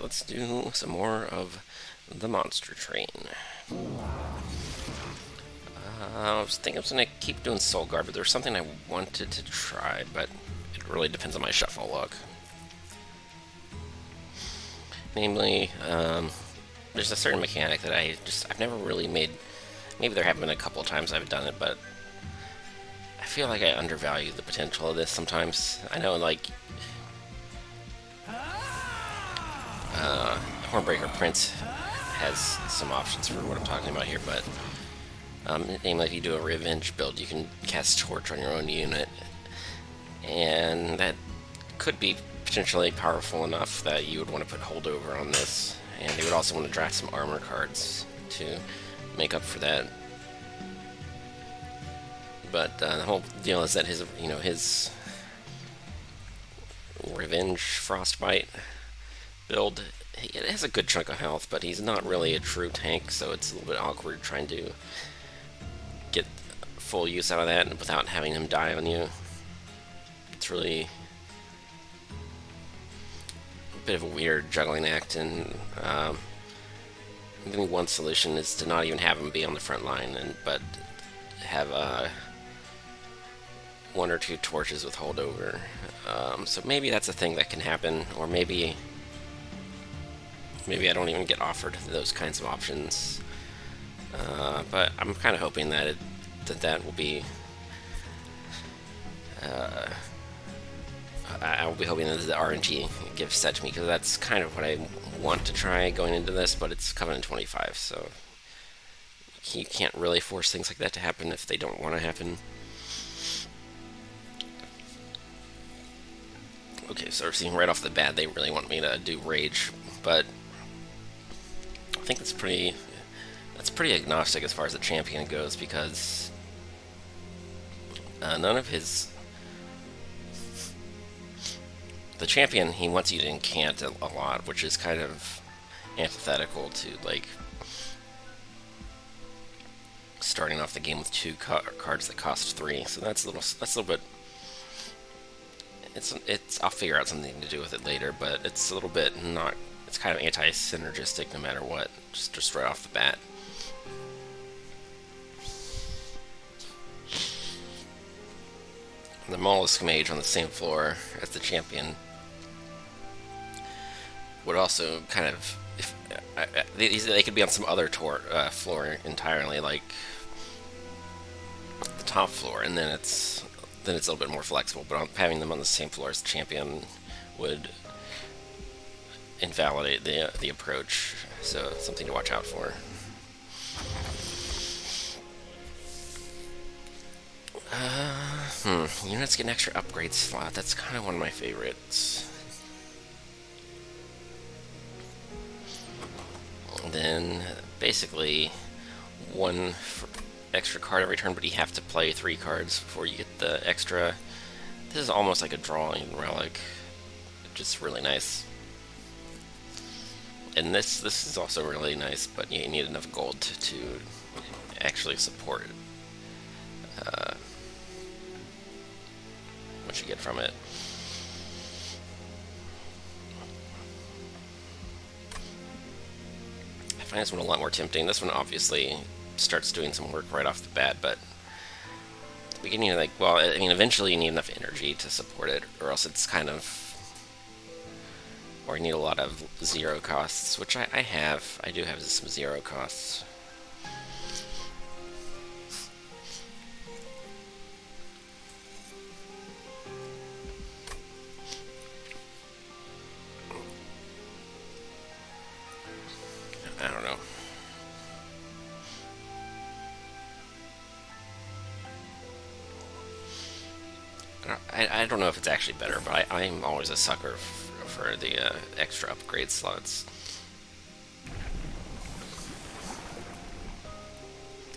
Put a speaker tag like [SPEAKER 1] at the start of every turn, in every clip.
[SPEAKER 1] let's do some more of the monster train. I was thinking I was going to keep doing Solgard, but there's something I wanted to try, but it really depends on my shuffle luck. Namely, there's a certain mechanic that I've never really made. Maybe there have been a couple of times I've done it, but I feel like I undervalue the potential of this sometimes. I know, like, Hornbreaker Prince has some options for what I'm talking about here, but namely, if you do a revenge build, you can cast Torch on your own unit, and that could be potentially powerful enough that you would want to put holdover on this, and you would also want to draft some armor cards to make up for that. But the whole deal is that his revenge frostbite build, it has a good chunk of health, but he's not really a true tank, so it's a little bit awkward trying to get full use out of that without having him die on you. It's really a bit of a weird juggling act, and maybe one solution is to not even have him be on the front line, but have one or two torches with holdover. So maybe that's a thing that can happen, or maybe I don't even get offered those kinds of options. But I'm kind of hoping that that will be. I will be hoping that the RNG gives that to me, because that's kind of what I want to try going into this. But it's Covenant 25, so you can't really force things like that to happen if they don't want to happen. Okay, so we're seeing right off the bat they really want me to do Rage, but I think that's pretty agnostic as far as the champion goes, because none of the champion, he wants you to incant a lot, which is kind of antithetical to, like, starting off the game with two cards that cost 3. So that's a little bit. I'll figure out something to do with it later, but it's a little bit not. It's kind of anti-synergistic no matter what, just right off the bat. The Mollusk Mage on the same floor as the champion would also kind of, they could be on some other floor entirely, like the top floor, and then it's a little bit more flexible. But having them on the same floor as the champion would invalidate the approach. So something to watch out for. Units get an extra upgrade slot. That's kind of one of my favorites. Then basically one extra card every turn, but you have to play 3 cards before you get the extra. This is almost like a drawing relic, just really nice. And this is also really nice, but you need enough gold to actually support it. What you get from it. I find this one a lot more tempting. This one obviously starts doing some work right off the bat, but at the beginning you're like, well, I mean, eventually you need enough energy to support it, or else it's kind of, or you need a lot of 0 costs, which I have. I do have some 0 costs. I don't know. I don't know if it's actually better, but I'm always a sucker for the extra upgrade slots.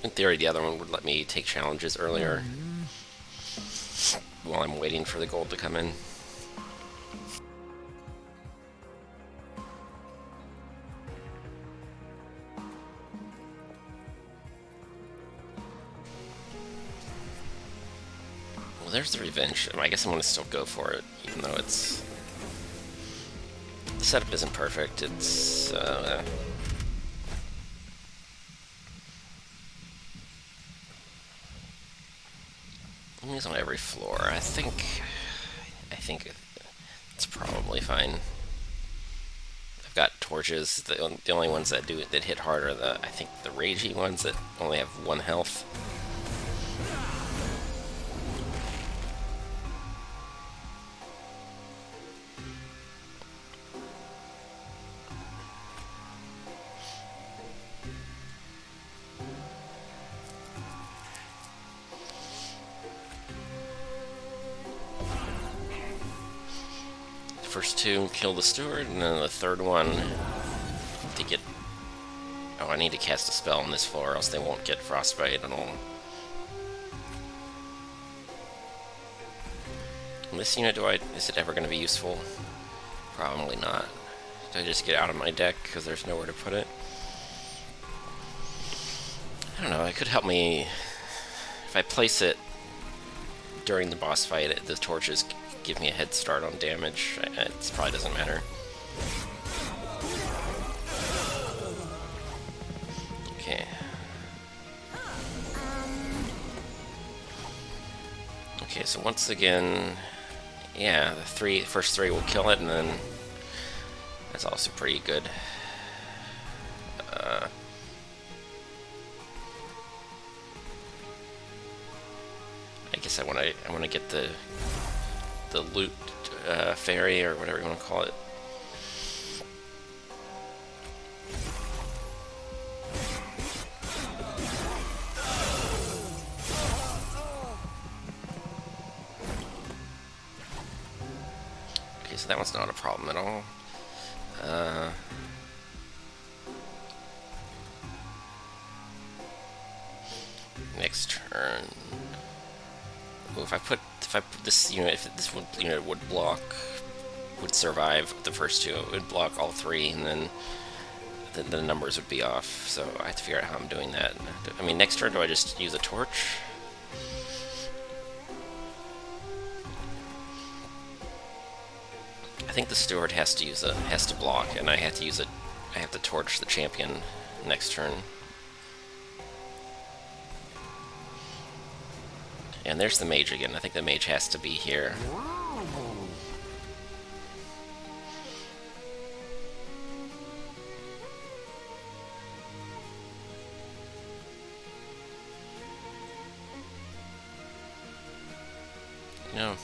[SPEAKER 1] In theory, the other one would let me take challenges earlier while I'm waiting for the gold to come in. Well, there's the revenge. I guess I'm going to still go for it, even though it's setup isn't perfect. It's it's on every floor. I think it's probably fine. I've got torches. The only ones that hit hard are I think the ragey ones that only have 1 health. First 2 kill the steward, and then the third one to get... Oh, I need to cast a spell on this floor, else they won't get frostbite at all. And this unit, is it ever going to be useful? Probably not. Do I just get out of my deck because there's nowhere to put it? I don't know, it could help me... If I place it during the boss fight, the torches give me a head start on damage. It probably doesn't matter. Okay. Okay, so once again, yeah, the first three will kill it, and then that's also pretty good. I guess I want to get the loot fairy, or whatever you want to call it. Okay, so that one's not a problem at all. Next turn. Ooh, if I put this unit, if this unit would survive the first 2, it would block all 3, and then the numbers would be off. So I have to figure out how I'm doing that. I mean, next turn, do I just use a torch? I think the steward has to block, and I have to torch the champion next turn. And there's the mage again. I think the mage has to be here. No.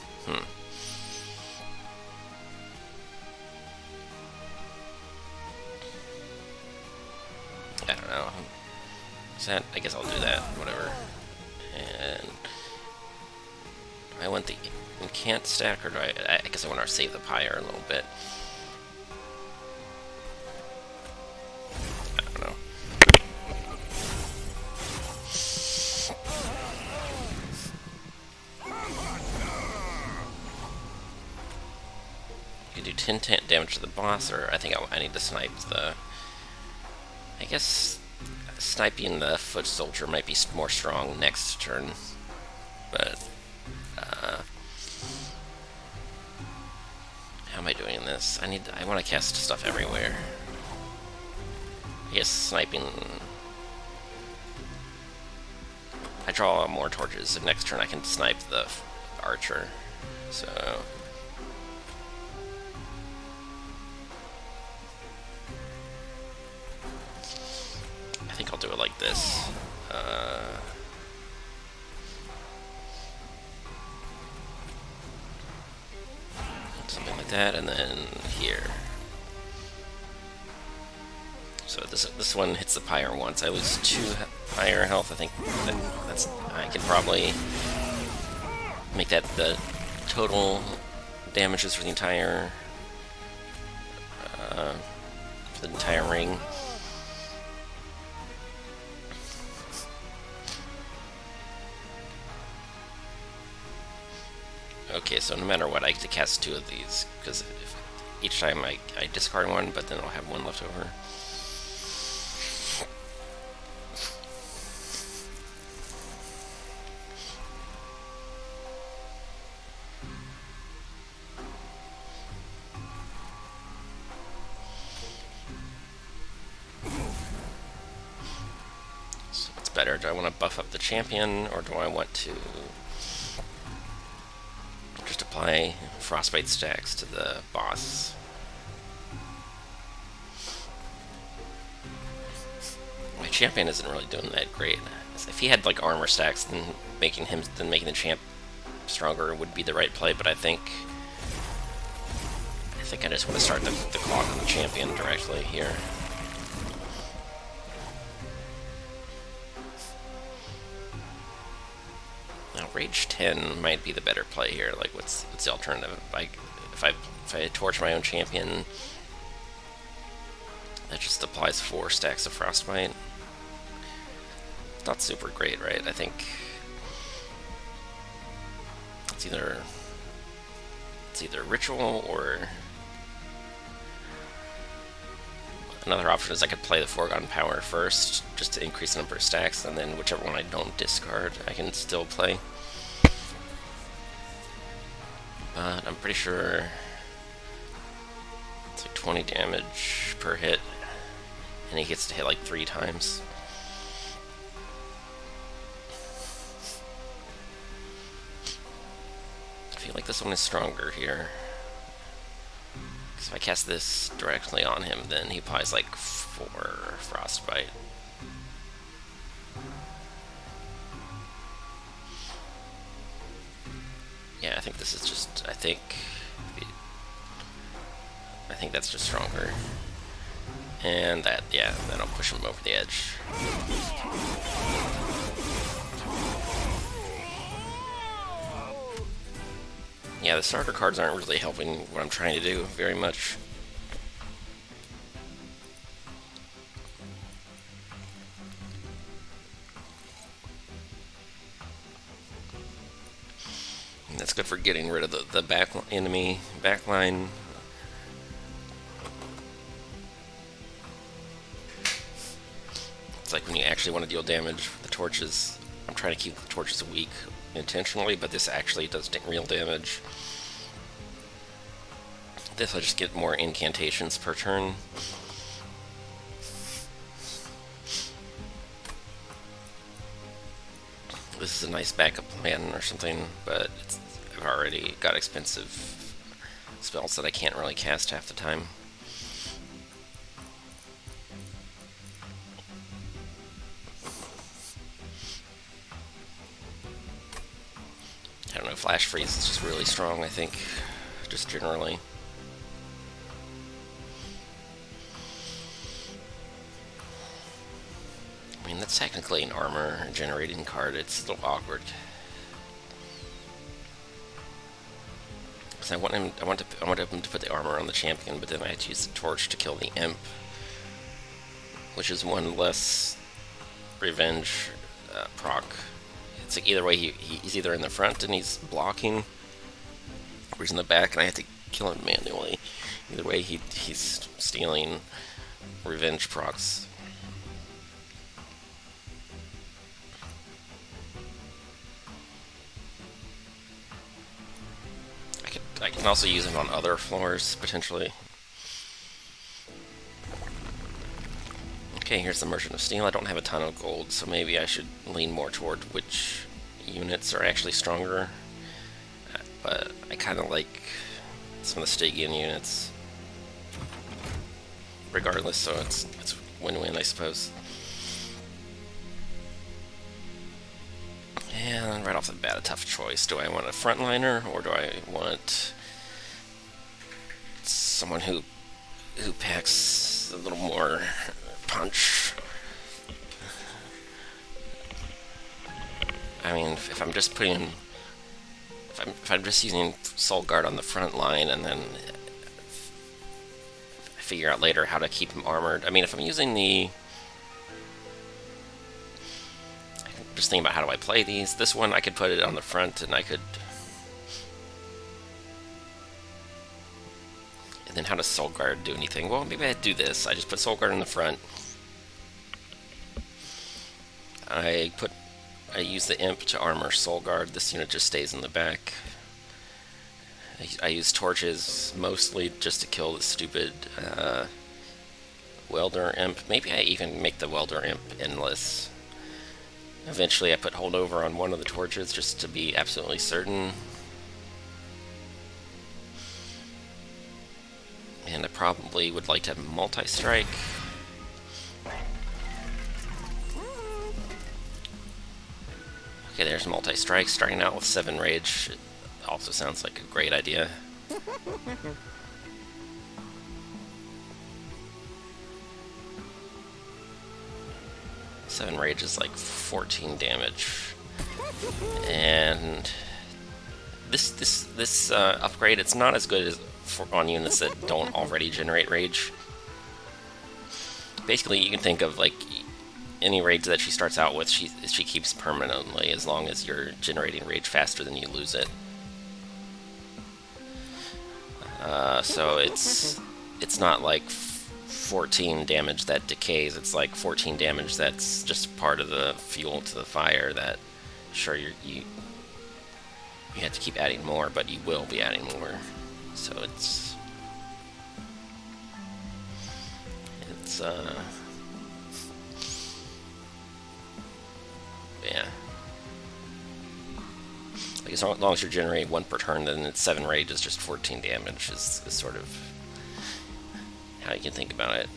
[SPEAKER 1] I don't know. I guess I'll do that. Whatever. And I want the incant stack, or do I guess I want to save the pyre a little bit. I don't know. You can do 10 damage to the boss, or I think I need to snipe the... I guess sniping the foot soldier might be more strong next turn, but... how am I doing this? I want to cast stuff everywhere. I guess sniping... I draw more torches, and next turn I can snipe the archer. So... I think I'll do it like this. Something like that, and then here. So this one hits the pyre once. I lose 2 pyre health. I think I can probably make that the total damages for the entire ring. Okay, so no matter what, I get to cast 2 of these, because each time I discard 1, but then I'll have 1 left over. better? Do I want to buff up the champion, or do I want to just apply frostbite stacks to the boss? My champion isn't really doing that great. If he had like armor stacks, then making the champ stronger would be the right play. But I think I just want to start the clock on the champion directly here. Now Rage 10 might be the better play here. Like, what's the alternative? Like, if I torch my own champion, that just applies 4 stacks of frostbite. It's not super great, right? I think it's either ritual, or another option is I could play the foregone power first just to increase the number of stacks, and then whichever one I don't discard I can still play. But I'm pretty sure it's like 20 damage per hit, and he gets to hit like 3 times. I feel like this one is stronger here. Because if I cast this directly on him, then he applies like 4 frostbite. Yeah, I think this is just, I think that's just stronger. And that, yeah, then I'll push him over the edge. Yeah, the starter cards aren't really helping what I'm trying to do very much. And that's good for getting rid of the enemy backline. It's like when you actually want to deal damage, the torches, I'm trying to keep the torches weak intentionally, but this actually does real damage. This I just get more incantations per turn. This is a nice backup plan or something, but I've already got expensive spells that I can't really cast half the time. I don't know, Flash Freeze is just really strong, I think, just generally. I mean, that's technically an armor generating card. It's a little awkward. Because I want him to put the armor on the champion, but then I had to use the torch to kill the imp, which is one less revenge proc. It's like either way, he's either in the front and he's blocking, or he's in the back and I have to kill him manually. Either way, he's stealing revenge procs. I can also use him on other floors, potentially. Okay, here's the Merchant of Steel. I don't have a ton of gold, so maybe I should lean more toward which units are actually stronger. But I kind of like some of the Stygian units. Regardless, so it's win-win, I suppose. And right off the bat, a tough choice. Do I want a frontliner, or do I want someone who packs a little more punch? I mean, if I'm just putting, if I'm just using Solgard on the front line and then figure out later how to keep him armored. I mean, if I'm using the, just thinking about how do I play these. This one I could put it on the front and I could, and then how does Solgard do anything? Well, maybe I'd do this. I just put Solgard in the front. I use the imp to armor Solgard. This unit just stays in the back. I use torches mostly just to kill the stupid welder imp. Maybe I even make the welder imp endless. Eventually I put holdover on one of the torches just to be absolutely certain. And I probably would like to have multi-strike. Okay, there's multi-strike. Starting out with 7 rage also sounds like a great idea. 7 rage is like 14 damage. And this upgrade, it's not as good as on units that don't already generate rage. Basically, you can think of like any rage that she starts out with, she keeps permanently as long as you're generating rage faster than you lose it. So it's not like 14 damage that decays. It's like 14 damage that's just part of the fuel to the fire. That sure you have to keep adding more, but you will be adding more. So it's yeah. Like as long as you're generating 1 per turn, then it's 7 rage is just 14 damage is sort of how you can think about it.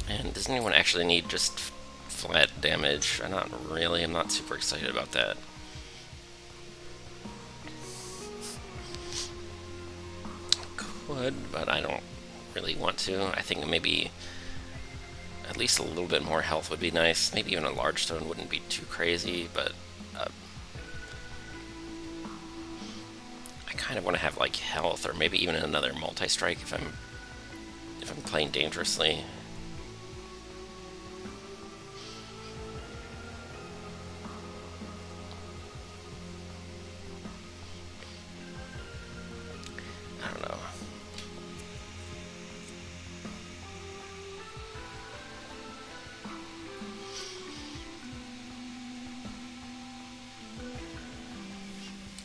[SPEAKER 1] And does anyone actually need just flat damage? Not really. I'm not super excited about that. Could, but I don't really want to. I think maybe at least a little bit more health would be nice. Maybe even a large stone wouldn't be too crazy, but I kind of want to have like health, or maybe even another multi-strike if I'm playing dangerously. I don't know.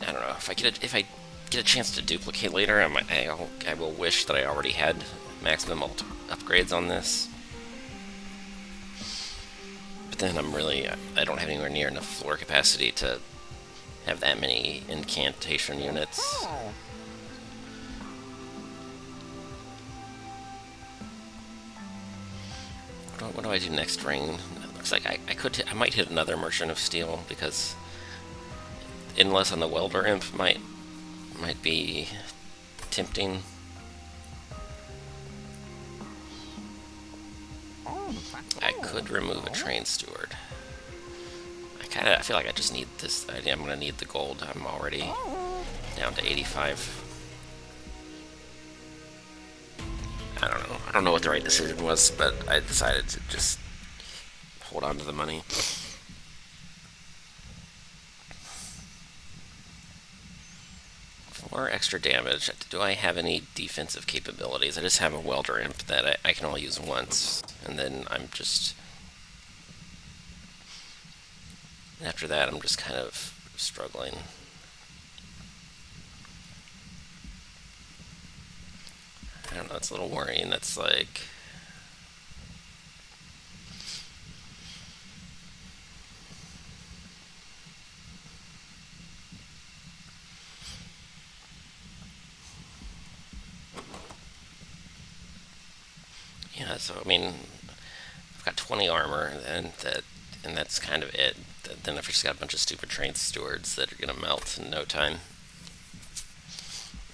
[SPEAKER 1] I don't know if I get a chance to duplicate later. I will wish that I already had maximum upgrades on this. But then I don't have anywhere near enough floor capacity to have that many incantation units. What do I do next ring? It looks like I might hit another Merchant of Steel, because Endless on the Welder Imp might be tempting. I could remove a Train Steward. I feel like I just need this. I'm gonna need the gold. I'm already down to 85. I don't know. I don't know what the right decision was, but I decided to just hold on to the money. For extra damage, do I have any defensive capabilities? I just have a Welder Imp that I can only use once, and then after that I'm just kind of struggling. I don't know, it's a little worrying. That's like... Yeah, so I mean, I've got 20 armor, and that's kind of it. Then I've just got a bunch of stupid Train Stewards that are gonna melt in no time.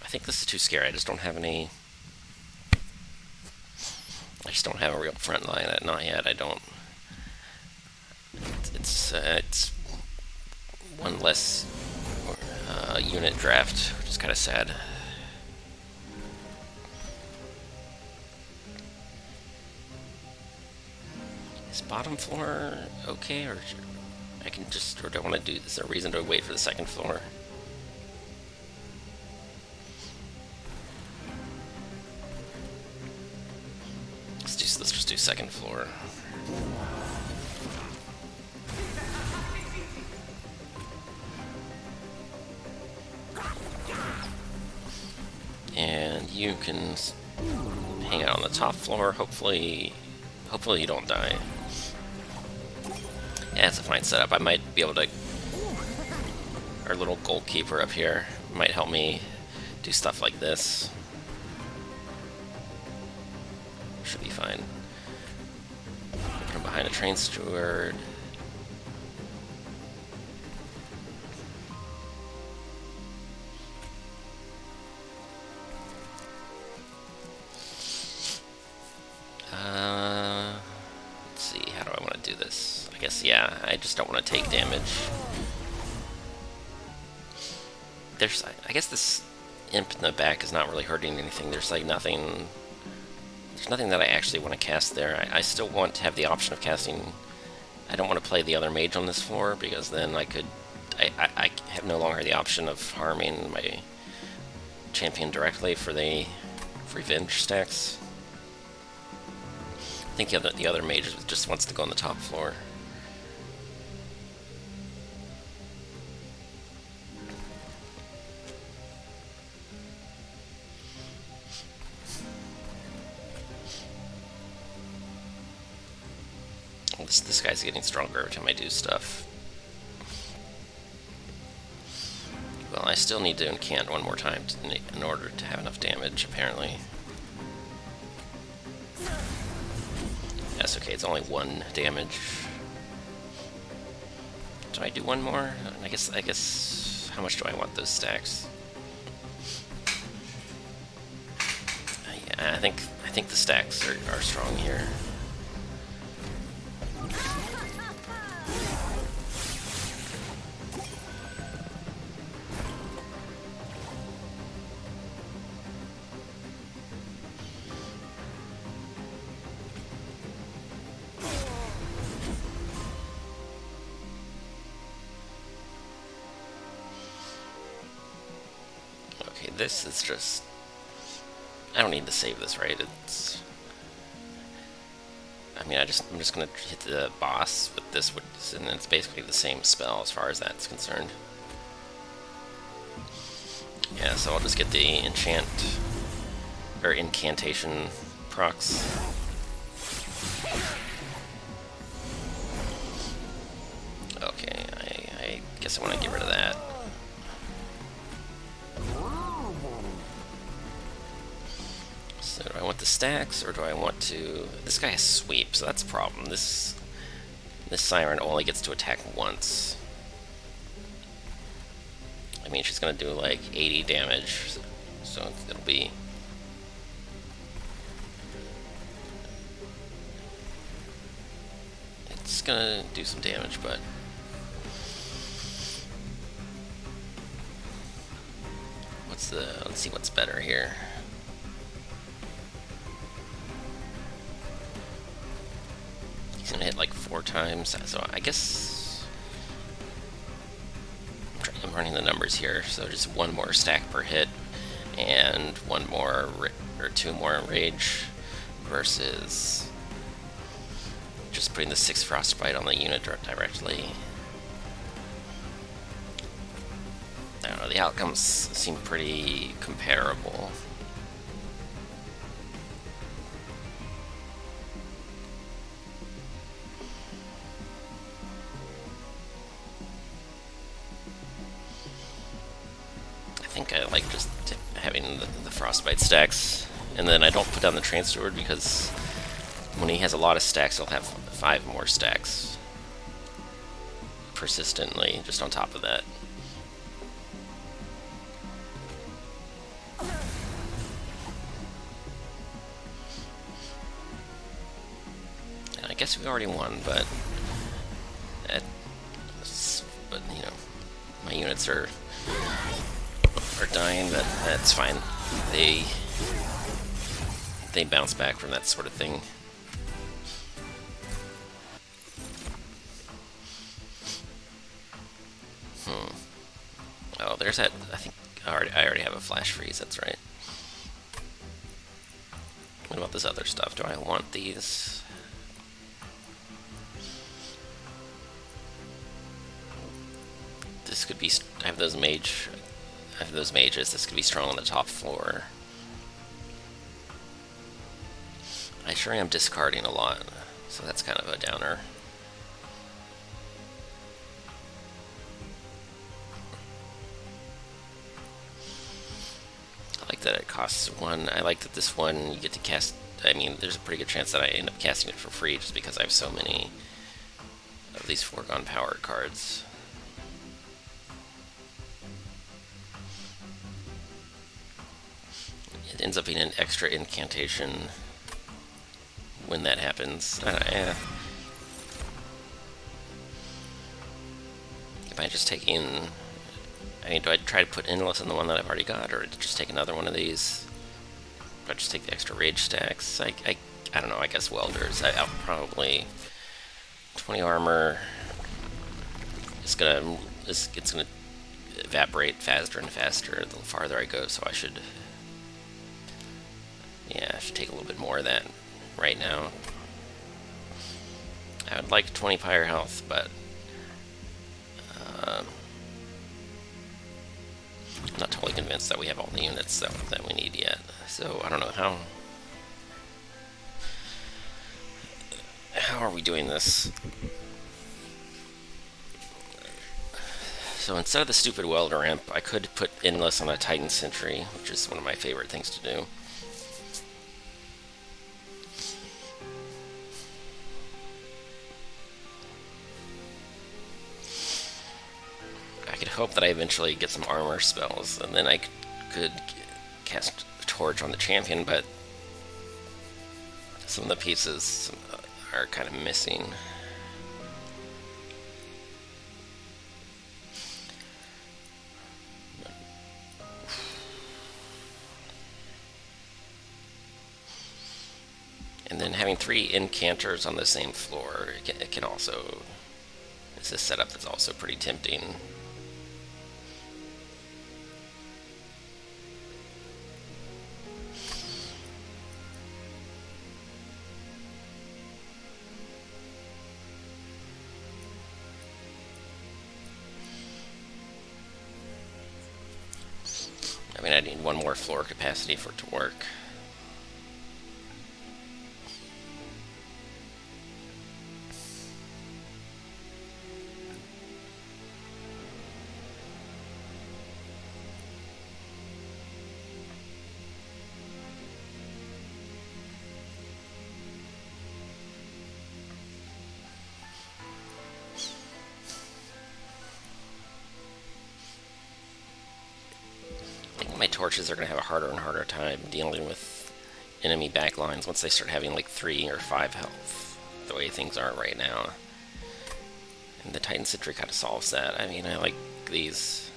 [SPEAKER 1] I think this is too scary. I just don't have any... I just don't have a real front line. Not yet. I don't. It's one less unit draft, which is kind of sad. Is bottom floor okay, or I can just, or do I want to do? Is there a reason to wait for the second floor? Let's just do second floor. And you can hang out on the top floor. Hopefully you don't die. Yeah, it's a fine setup. I might be able to... Our little goalkeeper up here might help me do stuff like this. Should be fine. Put him behind a train steward. Let's see, how do I want to do this? I guess, yeah, I just don't want to take damage. I guess this imp in the back is not really hurting anything. There's like nothing... There's nothing that I actually want to cast there. I still want to have the option of casting... I don't want to play the other mage on this floor, because then I could... I have no longer the option of harming my champion directly for the revenge stacks. I think the other mage just wants to go on the top floor. This guy's getting stronger every time I do stuff. Well, I still need to incant one more time in order to have enough damage, apparently. That's okay, it's only 1 damage. Do I do one more? I guess, how much do I want those stacks? Yeah, I think the stacks are strong here. This is just... I don't need to save this, right? It's... I mean, I'm just gonna hit the boss with this, and it's basically the same spell as far as that's concerned. Yeah, so I'll just get the incantation procs. Okay, I guess I want to get rid of that. So do I want the stacks, or do I want to... This guy has sweep, so that's a problem. This siren only gets to attack once. I mean, she's gonna do like 80 damage, so it'll be... It's gonna do some damage, but... Let's see what's better here. He's gonna hit like 4 times, so I guess I'm running the numbers here. So just 1 more stack per hit, and 1 more or 2 more rage, versus just putting the 6 frostbite on the unit directly. I don't know, the outcomes seem pretty comparable. I think I like just having the frostbite stacks, and then I don't put down the train steward, because when he has a lot of stacks, he'll have 5 more stacks persistently just on top of that. And I guess we already won, but you know, my units are dying, but that's fine. They bounce back from that sort of thing. Oh, there's that. I think I already have a flash freeze. That's right. What about this other stuff? Do I want these? This could be. I have those mages. This could be strong on the top floor. I sure am discarding a lot, so that's kind of a downer. I like that it costs one. I like that this one you get to cast. I mean, there's a pretty good chance that I end up casting it for free just because I have so many of these foregone power cards. It ends up being an extra incantation when that happens. Yeah. Am I just taking... I mean, do I try to put Endless in the one that I've already got, or just take another one of these? Do I just take the extra rage stacks? I don't know, I guess Welders. I'll probably... 20 armor... It's gonna evaporate faster and faster the farther I go, so I should... Yeah, I should take a little bit more of that right now. I would like 20 fire health, but I'm not totally convinced that we have all the units that we need yet. So I don't know how are we doing this? So instead of the stupid welder imp, I could put Endless on a Titan Sentry, which is one of my favorite things to do. I could hope that I eventually get some armor spells, and then I could cast Torch on the champion, but some of the pieces are kind of missing. And then having 3 incanters on the same floor, it can also... It's a setup that's also pretty tempting. I mean, I need one more floor capacity for it to work. My torches are going to have a harder and harder time dealing with enemy backlines once they start having like 3 or 5 health, the way things are right now. And the Titan Sentry kind of solves that. I mean, I like these.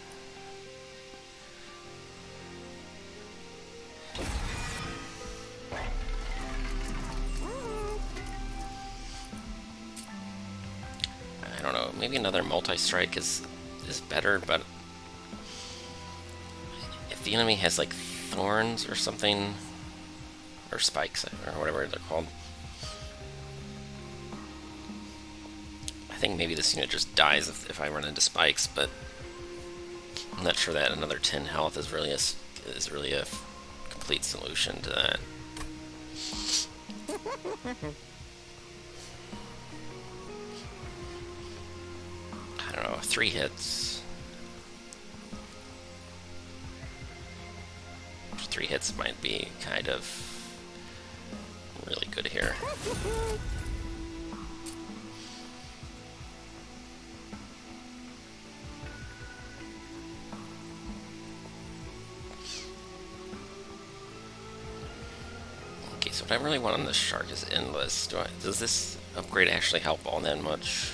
[SPEAKER 1] I don't know, maybe another multi-strike is better, but the enemy has like thorns or something, or spikes, or whatever they're called. I think maybe this unit just dies if I run into spikes, but I'm not sure that another 10 health is really a complete solution to that. I don't know, 3 hits. 3 hits might be kind of really good here. Okay, so what I really want on this shark is Endless. Does this upgrade actually help all that much?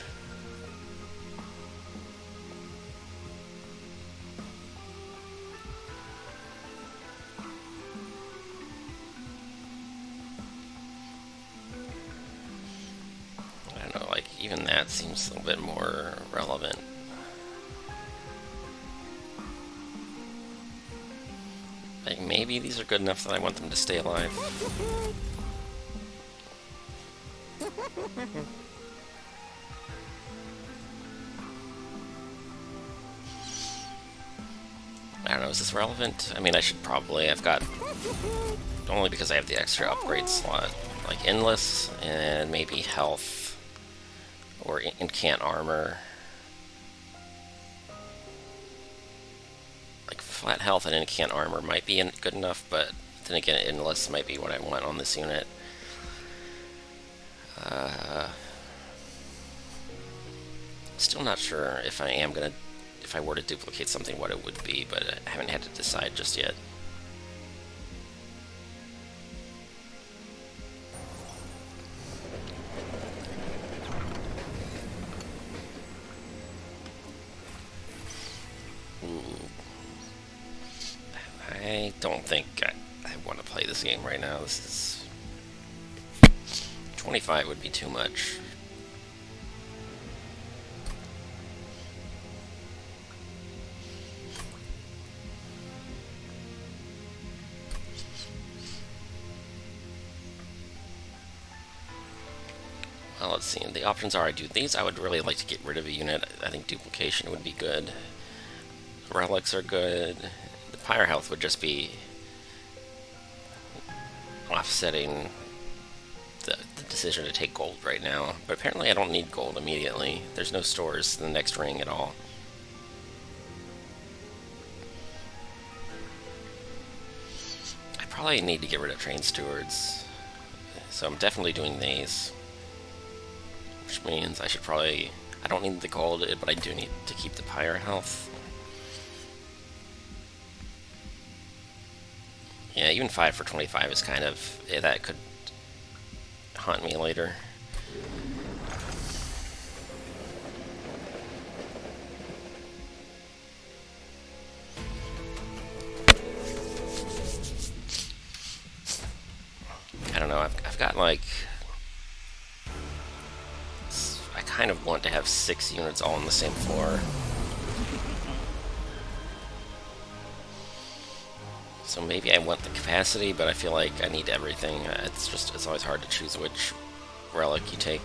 [SPEAKER 1] Even that seems a little bit more relevant. Like, maybe these are good enough that I want them to stay alive. I don't know, is this relevant? I mean, I should probably, I've got, only because I have the extra upgrade slot. like endless and maybe health or incant armor. Like flat health and incant armor might be good enough, but then again, endless might be what I want on this unit. Still not sure if if I were to duplicate something, what it would be, but I haven't had to decide just yet. I don't think I want to play this game right now. This is 25 would be too much. Well, let's see. The options are I do these. I would really like to get rid of a unit. I think duplication would be good. Relics are good. The Pyre health would just be offsetting the decision to take gold right now. But apparently I don't need gold immediately. There's no stores in the next ring at all. I probably need to get rid of train stewards. So I'm definitely doing these. Which means I should probably... I don't need the gold, but I do need to keep the Pyre health. Yeah, even 5 for 25 is kind of... Yeah, that could haunt me later. I don't know, I've got like... I kind of want to have 6 units all on the same floor. So maybe I want the capacity, but I feel like I need everything. It's always hard to choose which relic you take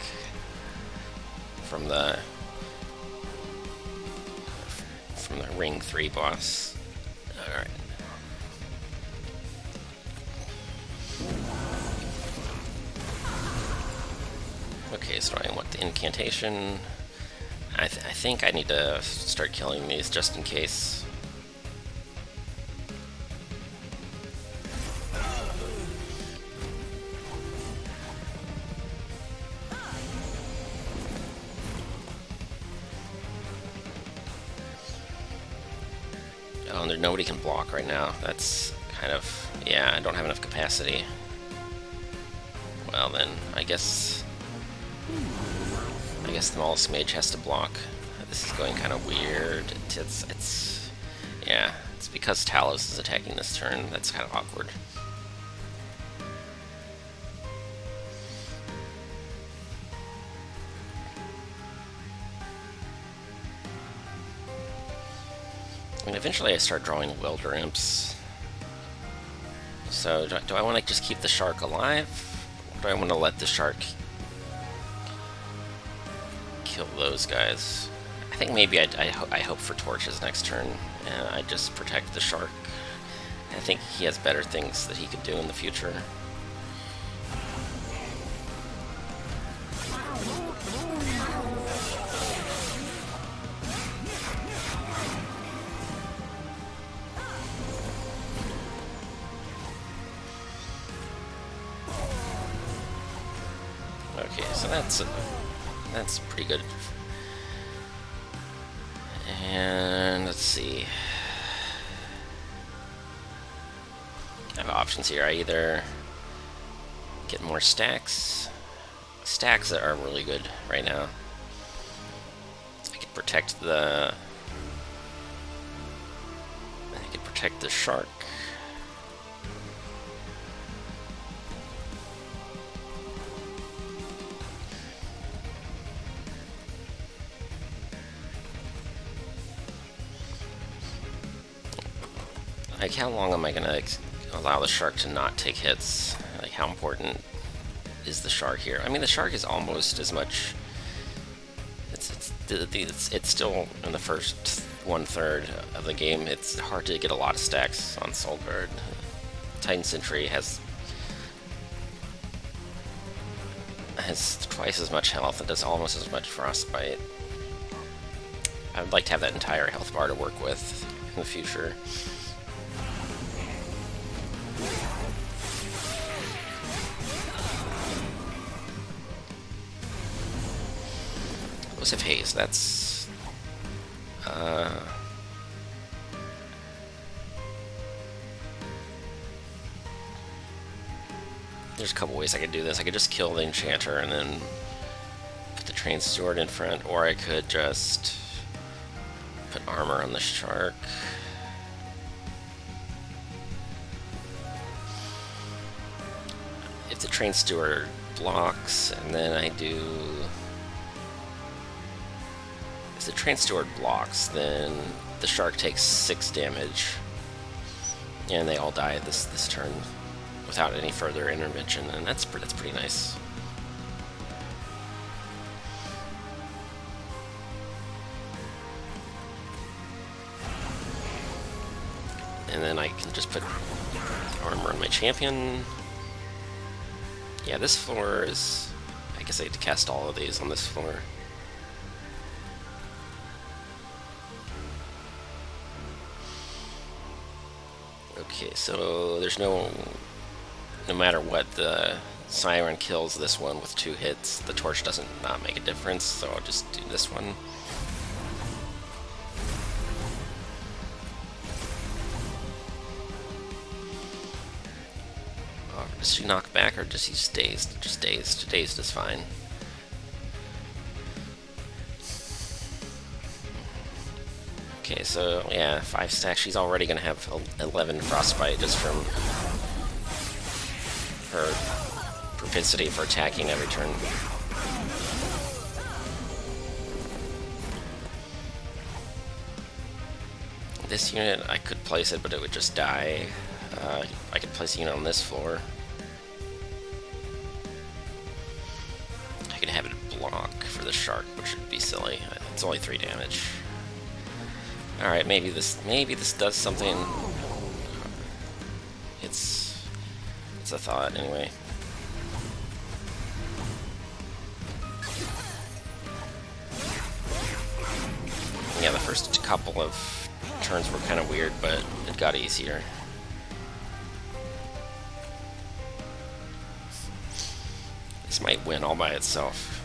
[SPEAKER 1] from the Ring 3 boss. Alright. Okay, so I want the incantation. I think I need to start killing these just in case. Oh, and nobody can block right now. That's kind of... yeah, I don't have enough capacity. Well then, I guess the smallest mage has to block. This is going kind of weird. Yeah, it's because Talos is attacking this turn. That's kind of awkward. I mean, eventually I start drawing Welder Imps. So, do I want to just keep the shark alive? Or do I want to let the shark kill those guys? I think maybe I hope for torches next turn, and I just protect the shark. I think he has better things that he could do in the future. Okay, so that's pretty good. And let's see. I have options here. I either get more stacks. Stacks are really good right now. I could protect the shark. Like, how long am I gonna allow the shark to not take hits? Like, how important is the shark here? I mean, the shark is almost as much. It's still in the first 1/3 of the game. It's hard to get a lot of stacks on Solgard. Titan Sentry has has twice as much health and does almost as much frostbite. I would like to have that entire health bar to work with in the future. Explosive haze, that's... There's a couple ways I could do this. I could just kill the enchanter and then put the train steward in front, or I could just put armor on the shark. If the train steward blocks, and then I do... If the train steward blocks, then the shark takes 6 damage, and they all die this turn without any further intervention, and that's pretty nice. And then I can just put armor on my champion. Yeah, this floor is... I guess I have to cast all of these on this floor. Okay, so there's no matter what, the Siren kills this one with 2 hits. The torch doesn't not make a difference, so I'll just do this one. Does she knock back or does he dazed? Just dazed. Dazed is fine. Okay, so yeah, 5 stacks. She's already gonna have 11 frostbite just from her propensity for attacking every turn. This unit, I could place it, but it would just die. I could place a unit on this floor. I could have it block for the shark, which would be silly. It's only 3 damage. Alright, maybe this does something. It's a thought, anyway. Yeah, the first couple of turns were kind of weird, but it got easier. This might win all by itself.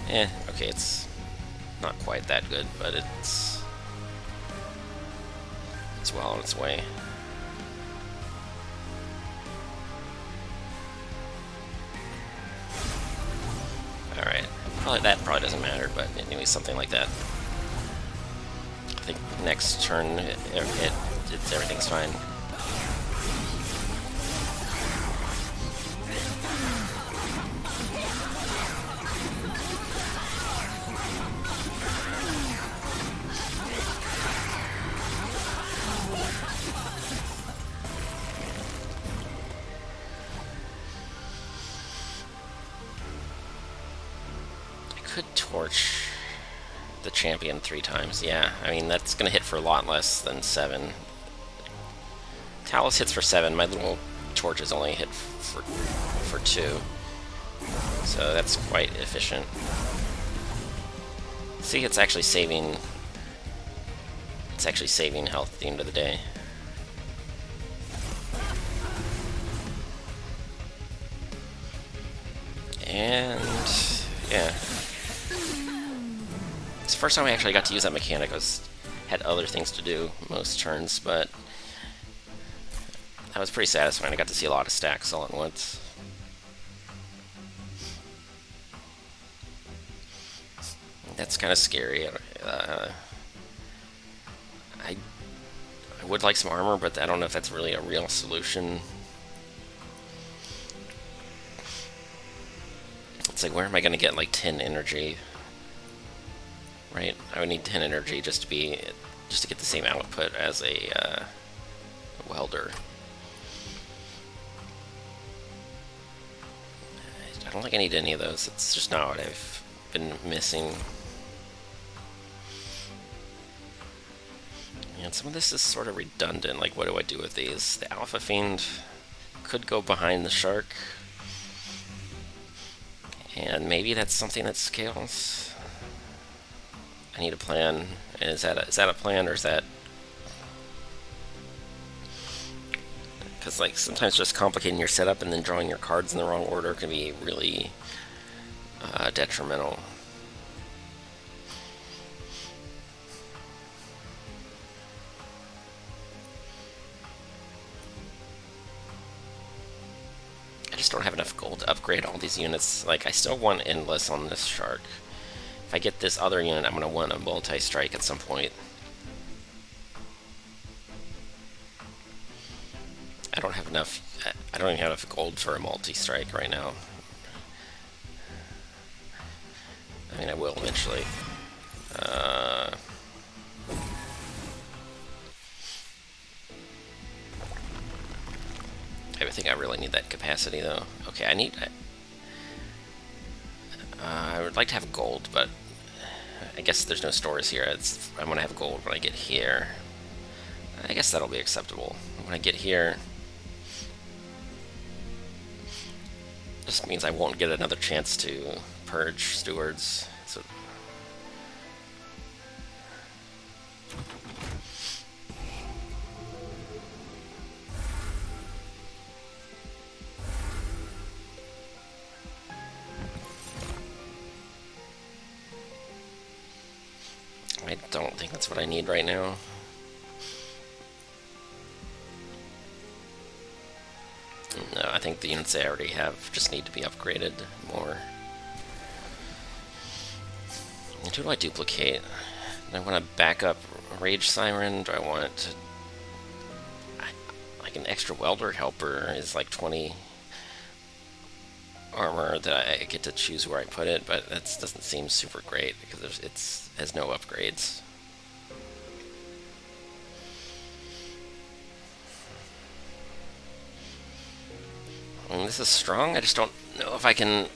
[SPEAKER 1] Okay, it's not quite that good, but it's well on its way. Alright, that probably doesn't matter, but anyway, something like that. I think next turn, everything's fine. Could torch the champion 3 times. Yeah, I mean, that's gonna hit for a lot less than 7. Talus hits for 7. My little torches only hit for 2. So that's quite efficient. See, it's actually saving health at the end of the day. And yeah. It's the first time I actually got to use that mechanic. I had other things to do most turns, but that was pretty satisfying. I got to see a lot of stacks all at once. That's kind of scary. I would like some armor, but I don't know if that's really a real solution. It's like, where am I going to get like 10 energy? Right? I would need 10 energy just to get the same output as a welder. I don't think I need any of those. It's just not what I've been missing. And some of this is sort of redundant. Like, what do I do with these? The Alpha Fiend could go behind the shark. And maybe that's something that scales. I need a plan. Is that a plan, or is that... Because like sometimes just complicating your setup and then drawing your cards in the wrong order can be really detrimental. I just don't have enough gold to upgrade all these units. Like, I still want Endless on this shark. If I get this other unit, I'm going to want a multi-strike at some point. I don't have enough... I don't even have enough gold for a multi-strike right now. I mean, I will eventually. I think I really need that capacity, though. Okay, I would like to have gold, but I guess there's no stores here. I'm going to have gold when I get here. I guess that'll be acceptable. When I get here, just means I won't get another chance to purge stewards. So I don't think that's what I need right now. No, I think the units I already have just need to be upgraded more. And who do I duplicate? Do I want to back up Rage Siren? Do I want... like an extra welder helper is like 20 armor that I get to choose where I put it, but that doesn't seem super great because it has no upgrades. I mean, this is strong. I just don't know if I can...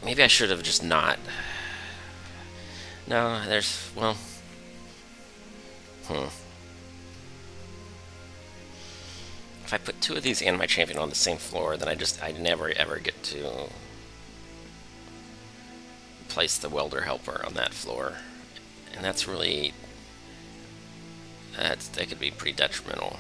[SPEAKER 1] maybe I should have just not... No, there's... well... If I put two of these and my champion on the same floor, then I never ever get to place the welder helper on that floor. And that's really... that could be pretty detrimental.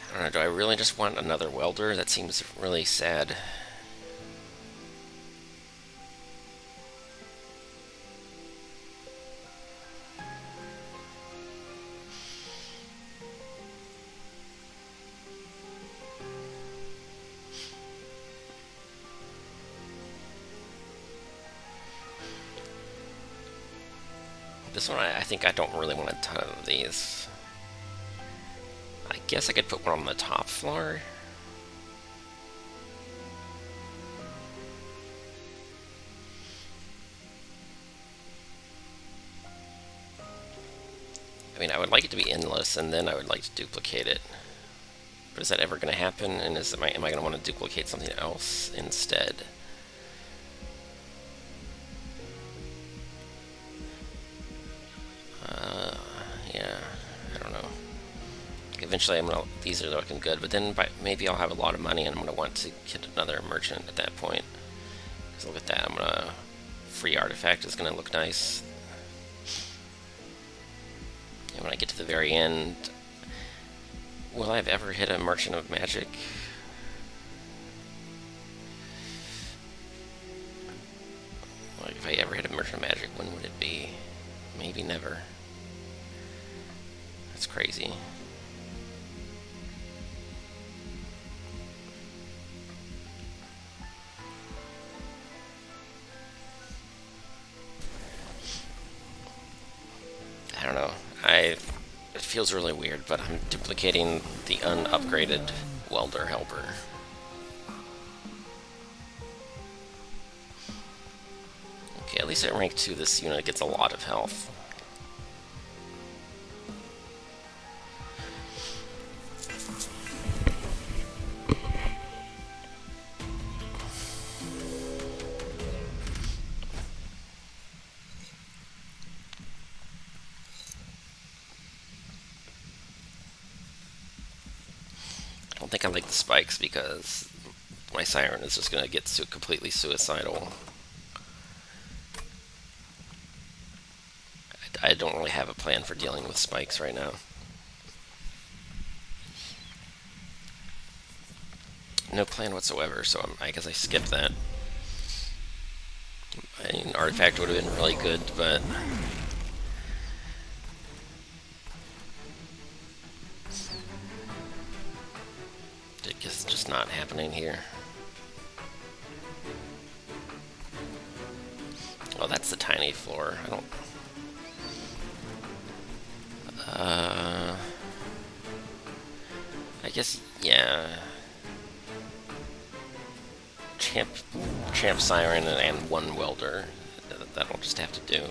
[SPEAKER 1] I don't know, do I really just want another welder? That seems really sad. This one, I think I don't really want a ton of these. I guess I could put one on the top floor. I mean, I would like it to be endless, and then I would like to duplicate it. But is that ever going to happen? And am I going to want to duplicate something else instead? Yeah, I don't know. Eventually, these are looking good, but then maybe I'll have a lot of money, and I'm gonna want to get another merchant at that point. Because look at that, free artifact is gonna look nice. And when I get to the very end, will I have ever hit a merchant of magic? Like, if I ever hit a merchant of magic, when would it be? Maybe never. That's crazy. I don't know. It feels really weird, but I'm duplicating the unupgraded welder helper. Okay, at least at rank 2 this unit gets a lot of health. think I like the spikes because my siren is just going to get completely suicidal. I don't really have a plan for dealing with spikes right now. No plan whatsoever, so I guess I skipped that. I mean, Artifact would have been really good, but I guess it's just not happening here. Oh, that's the tiny floor. I don't... I guess, yeah. Champ Siren and one welder. That'll just have to do.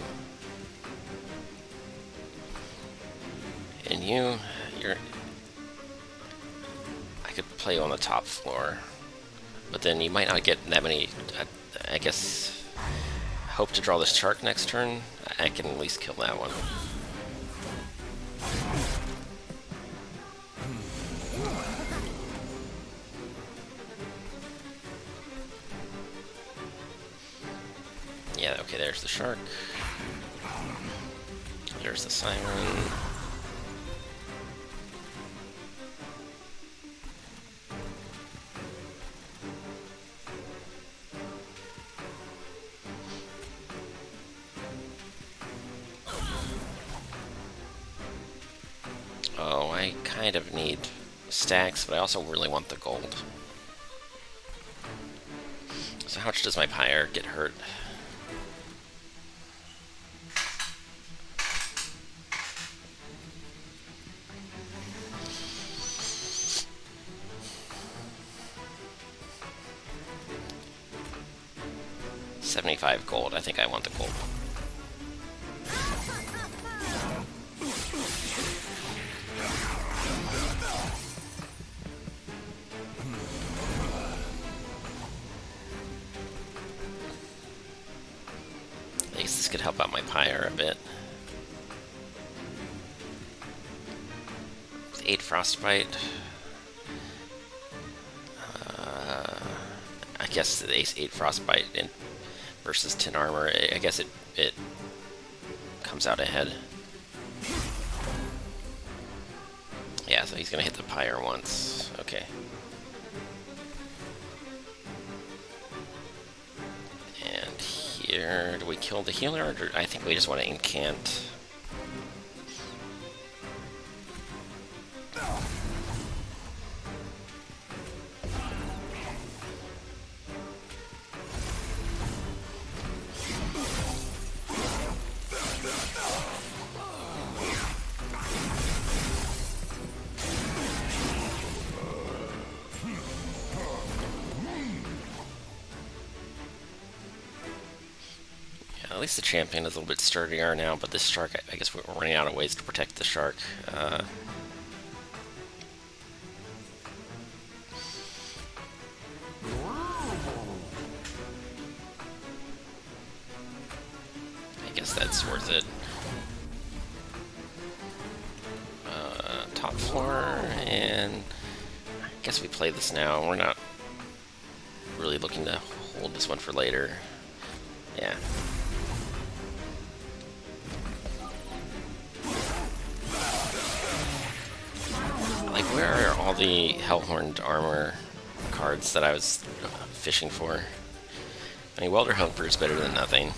[SPEAKER 1] And you're... I could play you on the top floor, but then you might not get that many. I guess hope to draw this shark next turn. I can at least kill that one. Yeah, okay, there's the shark. There's the siren. Oh, I kind of need stacks, but I also really want the gold. So how much does my pyre get hurt? $75 gold. I think I want the gold. At least this could help out my pyre a bit. With 8 frostbite. I guess the 8 frostbite versus 10 armor. I guess it comes out ahead. Yeah, so he's gonna hit the pyre once. Okay. And here, do we kill the healer, or I think we just want to incant. At least the champion is a little bit sturdier now, but this shark, I guess we're running out of ways to protect the shark. I guess that's worth it. Top floor, and I guess we play this now. We're not really looking to hold this one for later. Yeah. Like, where are all the Hellhorned armor cards that I was fishing for? I mean, Welder Helper is better than nothing.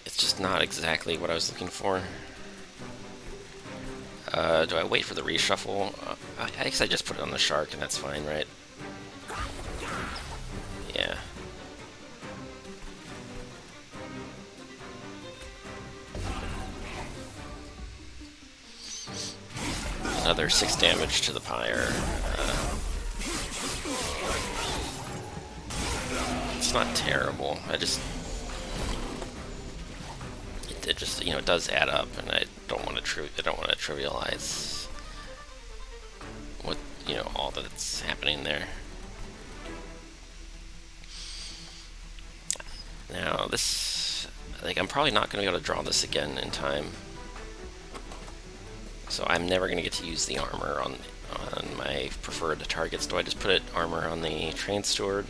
[SPEAKER 1] It's just not exactly what I was looking for. Do I wait for the reshuffle? I guess I just put it on the shark and that's fine, right? Yeah. Another 6 damage to the pyre. It's not terrible. It just, you know, it does add up, and I don't want to trivialize what, you know, all that's happening there. Now this, like, I'm probably not going to be able to draw this again in time. So I'm never going to get to use the armor on my preferred targets. Do I just put armor on the train steward?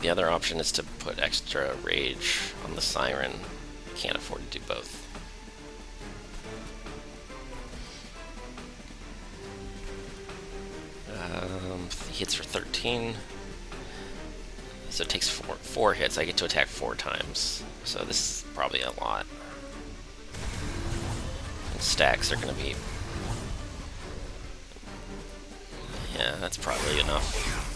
[SPEAKER 1] The other option is to put extra rage on the siren. I can't afford to do both. He hits for 13. So it takes four hits. I get to attack 4 times. So this is probably a lot. And stacks are going to be... Yeah, that's probably enough.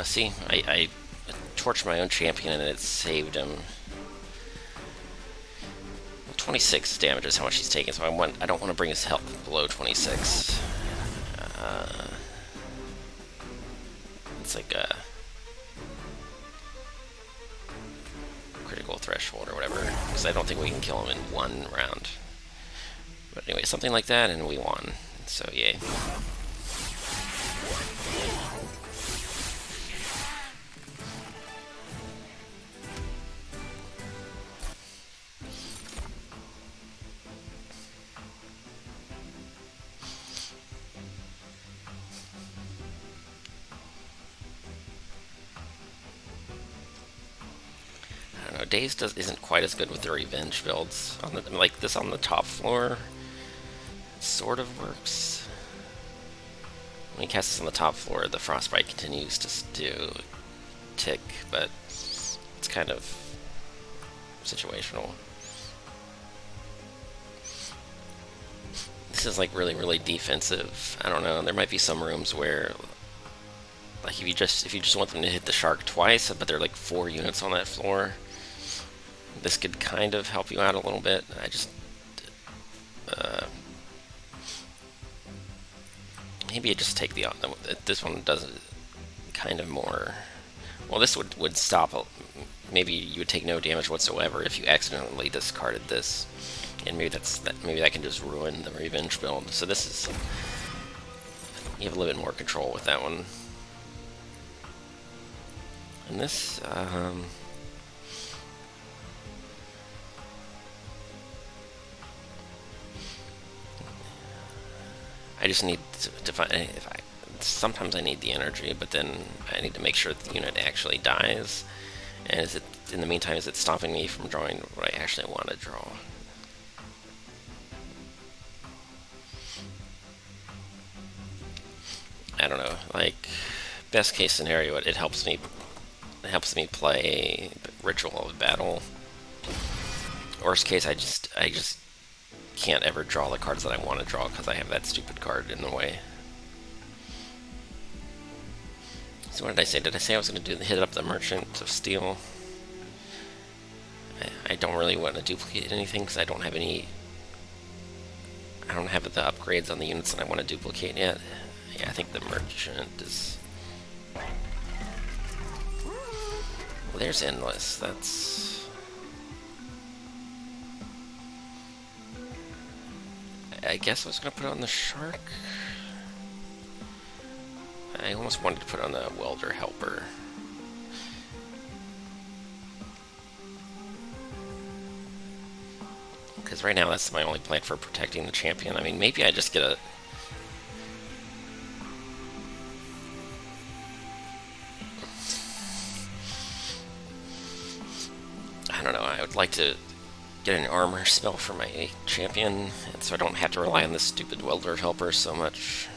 [SPEAKER 1] See, I torched my own champion and it saved him. 26 damage is how much he's taking, so I don't want to bring his health below 26. It's like a critical threshold or whatever, because I don't think we can kill him in 1 round. But anyway, something like that, and we won. So yay. Daze isn't quite as good with the revenge builds. Like this on the top floor, sort of works. When you cast this on the top floor, the frostbite continues to tick, but it's kind of situational. This is like really defensive. I don't know. There might be some rooms where, like, if you just want them to hit the shark twice, but there are like 4 units on that floor. This could kind of help you out a little bit. Maybe you just take this one does kind of more. Well, this would stop. Maybe you would take no damage whatsoever if you accidentally discarded this, and maybe that can just ruin the revenge build. So this is, you have a little bit more control with that one. And this. I just need to find, sometimes I need the energy, but then I need to make sure that the unit actually dies. And in the meantime, is it stopping me from drawing what I actually want to draw? I don't know. Like, best case scenario, it helps me play Ritual of Battle. Worst case, I just can't ever draw the cards that I want to draw because I have that stupid card in the way. So what did I say? Did I say I was going to hit up the Merchant of Steel? I don't really want to duplicate anything because I don't have the upgrades on the units that I want to duplicate yet. Yeah, I think the Merchant is... Well, there's Endless. That's... I guess I was going to put it on the Shark. I almost wanted to put on the Welder Helper. Because right now that's my only plan for protecting the champion. I mean, maybe I just get a... I don't know, I would like to get an armor spell for my champion, and so I don't have to rely on this stupid Welder Helper so much.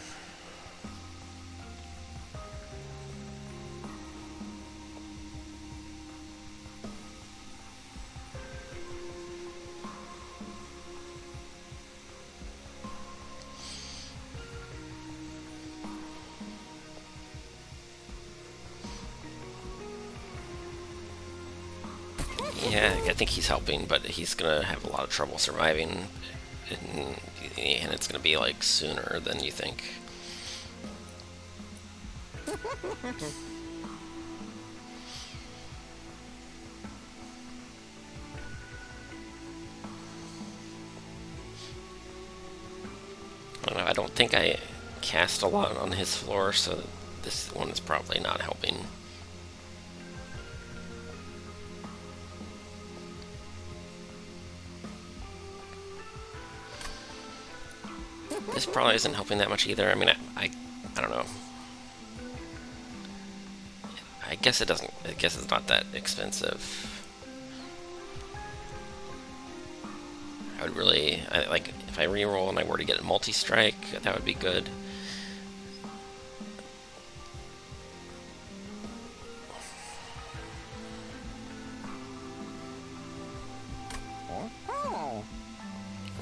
[SPEAKER 1] Yeah, I think he's helping, but he's gonna have a lot of trouble surviving, and it's gonna be like sooner than you think. I don't know, I don't think I cast a lot on his floor, so this one is probably not helping. This probably isn't helping that much either. I mean, I don't know. I guess it doesn't. I guess it's not that expensive. I would really, like, if I reroll and I were to get a multi-strike, that would be good.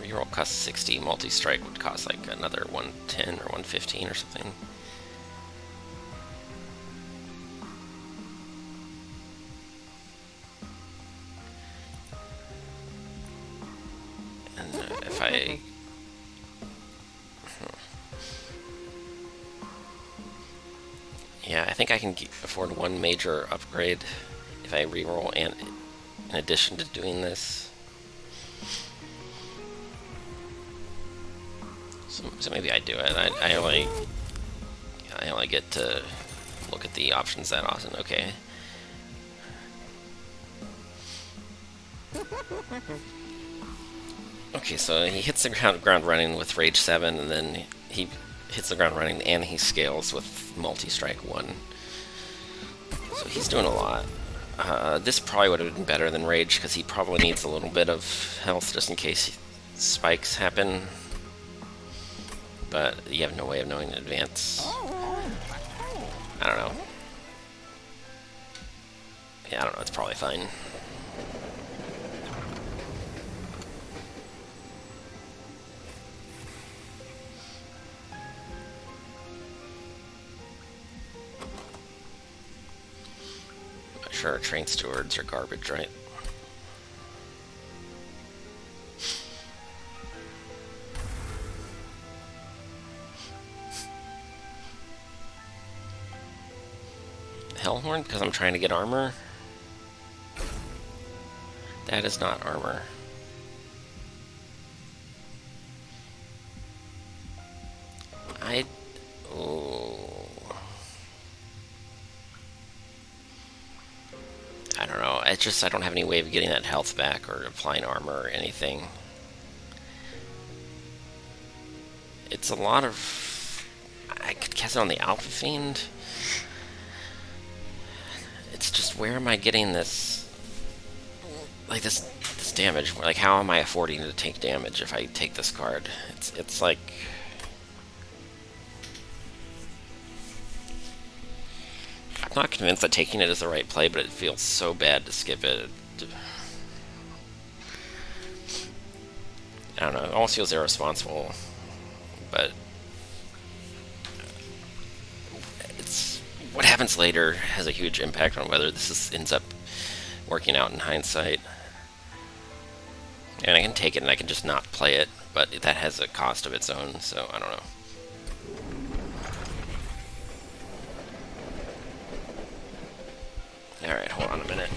[SPEAKER 1] Reroll costs 60, multi-strike would cost like another 110 or 115 or something. And if I... Yeah, I think I can afford one major upgrade if I reroll, and in addition to doing this. So maybe I do it. I only get to look at the options that often. Okay. Okay, so he hits the ground running with Rage 7, and then he hits the ground running, and he scales with multi-strike 1. So he's doing a lot. This probably would have been better than Rage, because he probably needs a little bit of health just in case spikes happen. But you have no way of knowing in advance. I don't know. Yeah, I don't know, it's probably fine. Sure, train stewards are garbage, right? Hellhorned because I'm trying to get armor? That is not armor. I don't know. It's just I don't have any way of getting that health back or applying armor or anything. It's a lot of... I could cast it on the Alpha Fiend. It's just, where am I getting this... like, this damage? Like, how am I affording to take damage if I take this card? It's like... I'm not convinced that taking it is the right play, but it feels so bad to skip it. I don't know, it almost feels irresponsible, but it's what happens later has a huge impact on whether this ends up working out in hindsight. And I can take it and I can just not play it, but that has a cost of its own, so I don't know. Alright, hold on a minute.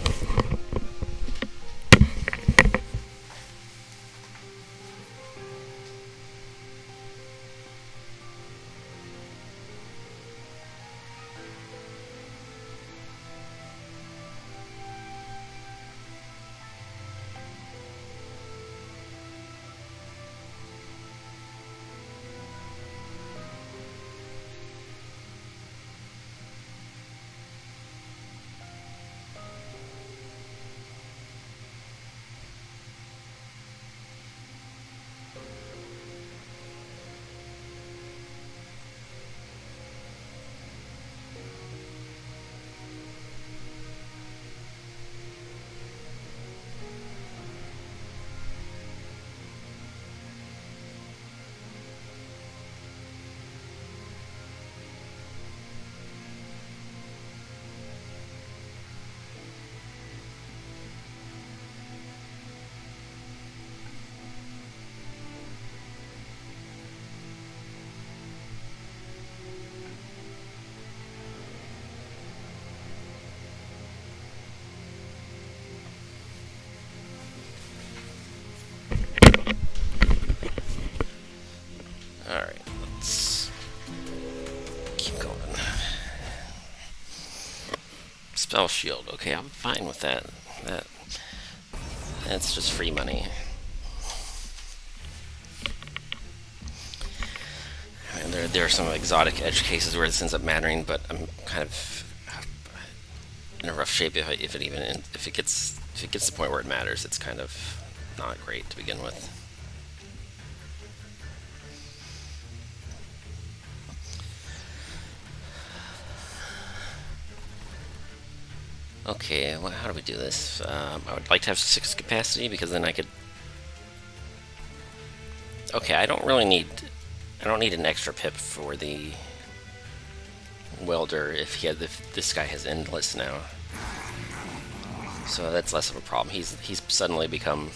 [SPEAKER 1] spell shield. Okay, I'm fine with that. That's just free money. And there are some exotic edge cases where this ends up mattering, but I'm kind of in a rough shape if it gets to the point where it matters. It's kind of not great to begin with. Okay, well, how do we do this? I would like to have 6 capacity because then I could. Okay, I don't need an extra pip for the welder if this guy has endless now. So that's less of a problem. He's suddenly become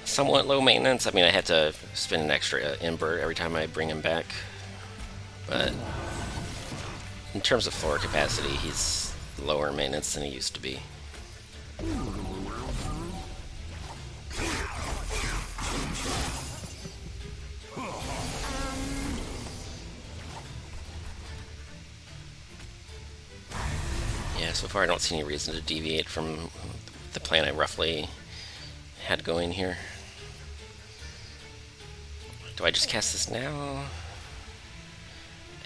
[SPEAKER 1] somewhat low maintenance. I mean, I had to spend an extra ember every time I bring him back, but in terms of floor capacity, he's lower maintenance than he used to be. Yeah, so far I don't see any reason to deviate from the plan I roughly had going here. Do I just cast this now?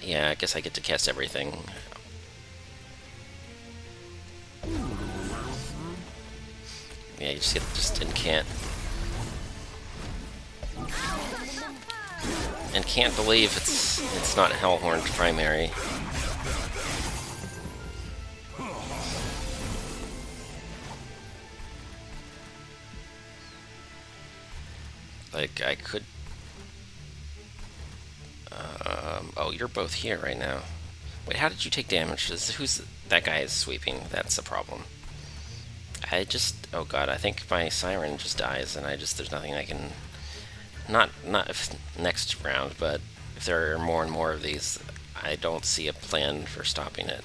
[SPEAKER 1] Yeah, I guess I get to cast everything. Yeah, you just can't. And can't believe it's not Hellhorned primary. Like, I could... oh, you're both here right now. Wait, how did you take damage? That guy is sweeping. That's the problem. Oh god, I think my siren just dies, and there's nothing I can... Not if next round, but if there are more and more of these, I don't see a plan for stopping it.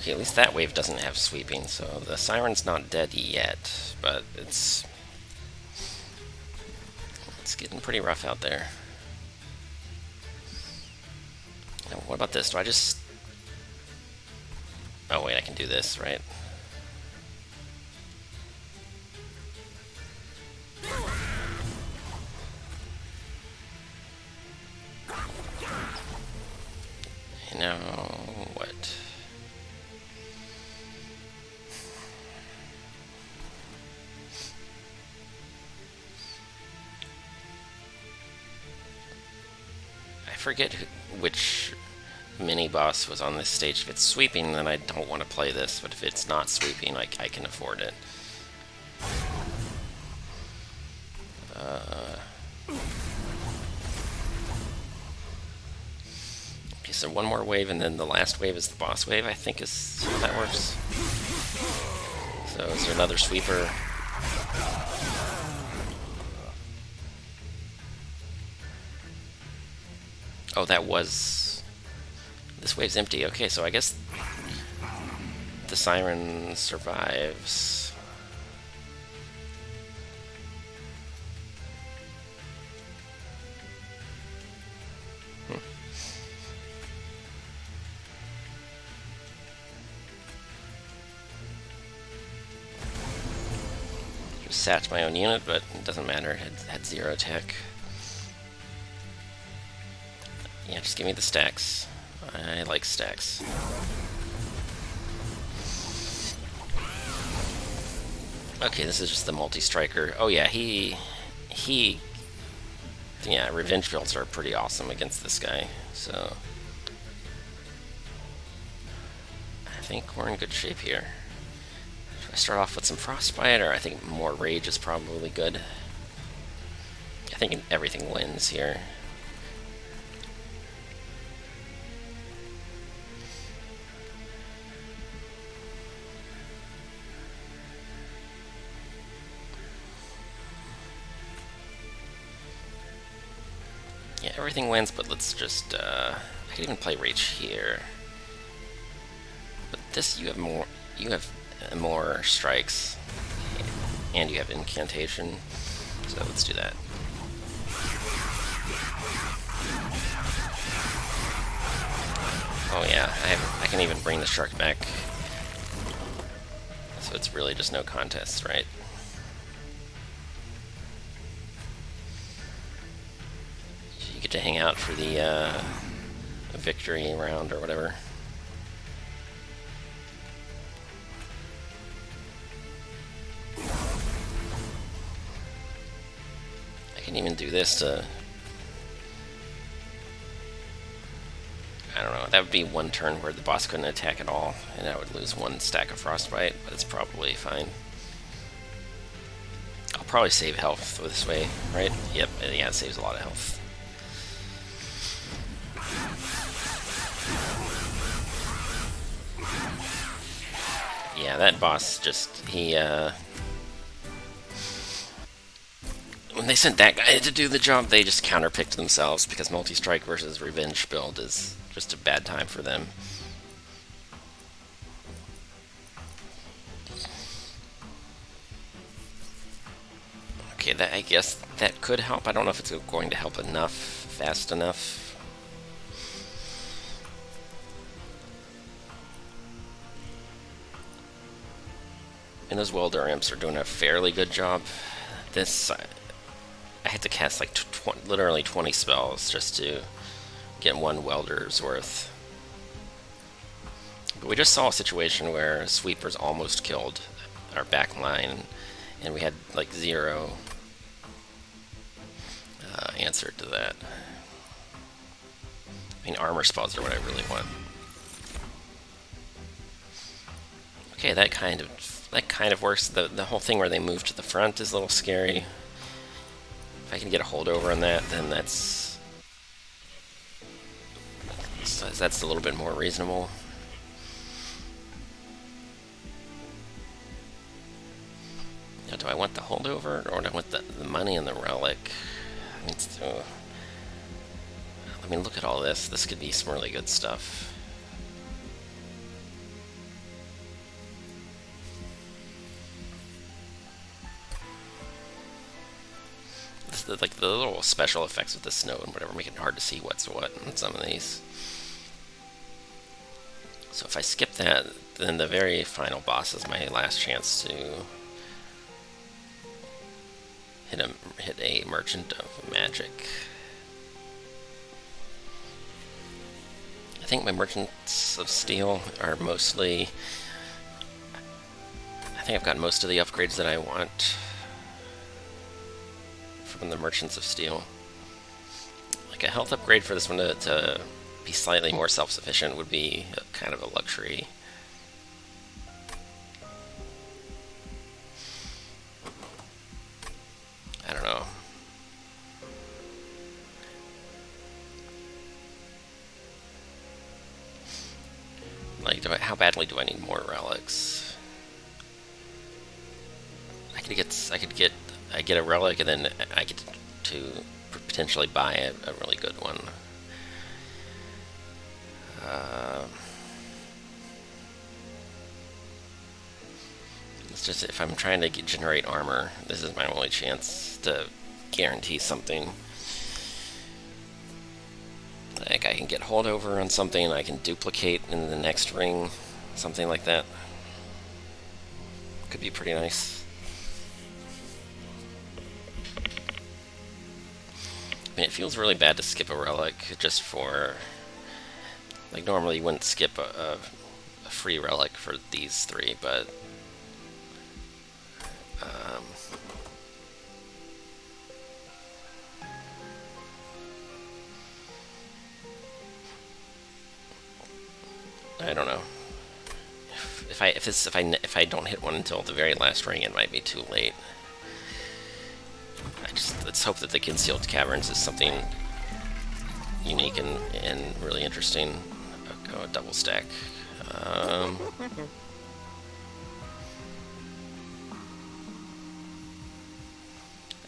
[SPEAKER 1] Okay, at least that wave doesn't have sweeping, so the siren's not dead yet, but it's getting pretty rough out there. Now, what about this? Do I just... Oh wait, I can do this, right? And now, what? I forget which mini-boss was on this stage. If it's sweeping, then I don't want to play this, but if it's not sweeping, I can afford it. Okay, so one more wave, and then the last wave is the boss wave, I think is how that works. So is there another sweeper? Oh, that was... This wave's empty. Okay, so I guess the siren survives. Just sat my own unit, but it doesn't matter. It had 0 attack. Yeah, just give me the stacks. I like stacks. Okay, this is just the multi-striker. Oh yeah, yeah, revenge builds are pretty awesome against this guy, so... I think we're in good shape here. Should I start off with some frostbite, or I think more rage is probably good? I think everything wins here. Yeah, everything wins, but let's just, I could even play Reach here. But this, you have more strikes, and you have Incantation, so let's do that. Oh yeah, I can even bring the shark back. So it's really just no contest, right? You get to hang out for the victory round or whatever. I can even do this to... I don't know, that would be one turn where the boss couldn't attack at all, and I would lose one stack of Frostbite, but it's probably fine. I'll probably save health this way, right? Yep, yeah, it saves a lot of health. Yeah, that boss just, when they sent that guy to do the job, they just counterpicked themselves, because multi-strike versus revenge build is just a bad time for them. Okay, that, I guess that could help. I don't know if it's going to help enough, fast enough. And those welder imps are doing a fairly good job. This, I had to cast like literally 20 spells just to get one welder's worth. But we just saw a situation where sweepers almost killed our back line, and we had like 0 answer to that. I mean, armor spells are what I really want. Okay, that kind of works. The whole thing where they move to the front is a little scary. If I can get a holdover on that, then that's a little bit more reasonable. Now, do I want the holdover, or do I want the money and the relic? I mean, look at all this. This could be some really good stuff. Like the little special effects with the snow and whatever make it hard to see what's what in some of these. So if I skip that, then the very final boss is my last chance to hit a Merchant of Magic. I think my Merchants of Steel are mostly... I think I've got most of the upgrades that I want from the Merchants of Steel. Like a health upgrade for this one to be slightly more self-sufficient would be kind of a luxury. I don't know. Like, how badly do I need more relics? I get a relic, and then I get to potentially buy a really good one. It's just, if I'm trying to generate armor, this is my only chance to guarantee something. Like, I can get holdover on something, I can duplicate in the next ring, something like that. Could be pretty nice. I mean, it feels really bad to skip a relic just for... Like, normally you wouldn't skip a free relic for these 3, but... I don't know. If I don't hit one until the very last ring, it might be too late. Let's hope that the Concealed Caverns is something unique and really interesting. I'll go a double stack.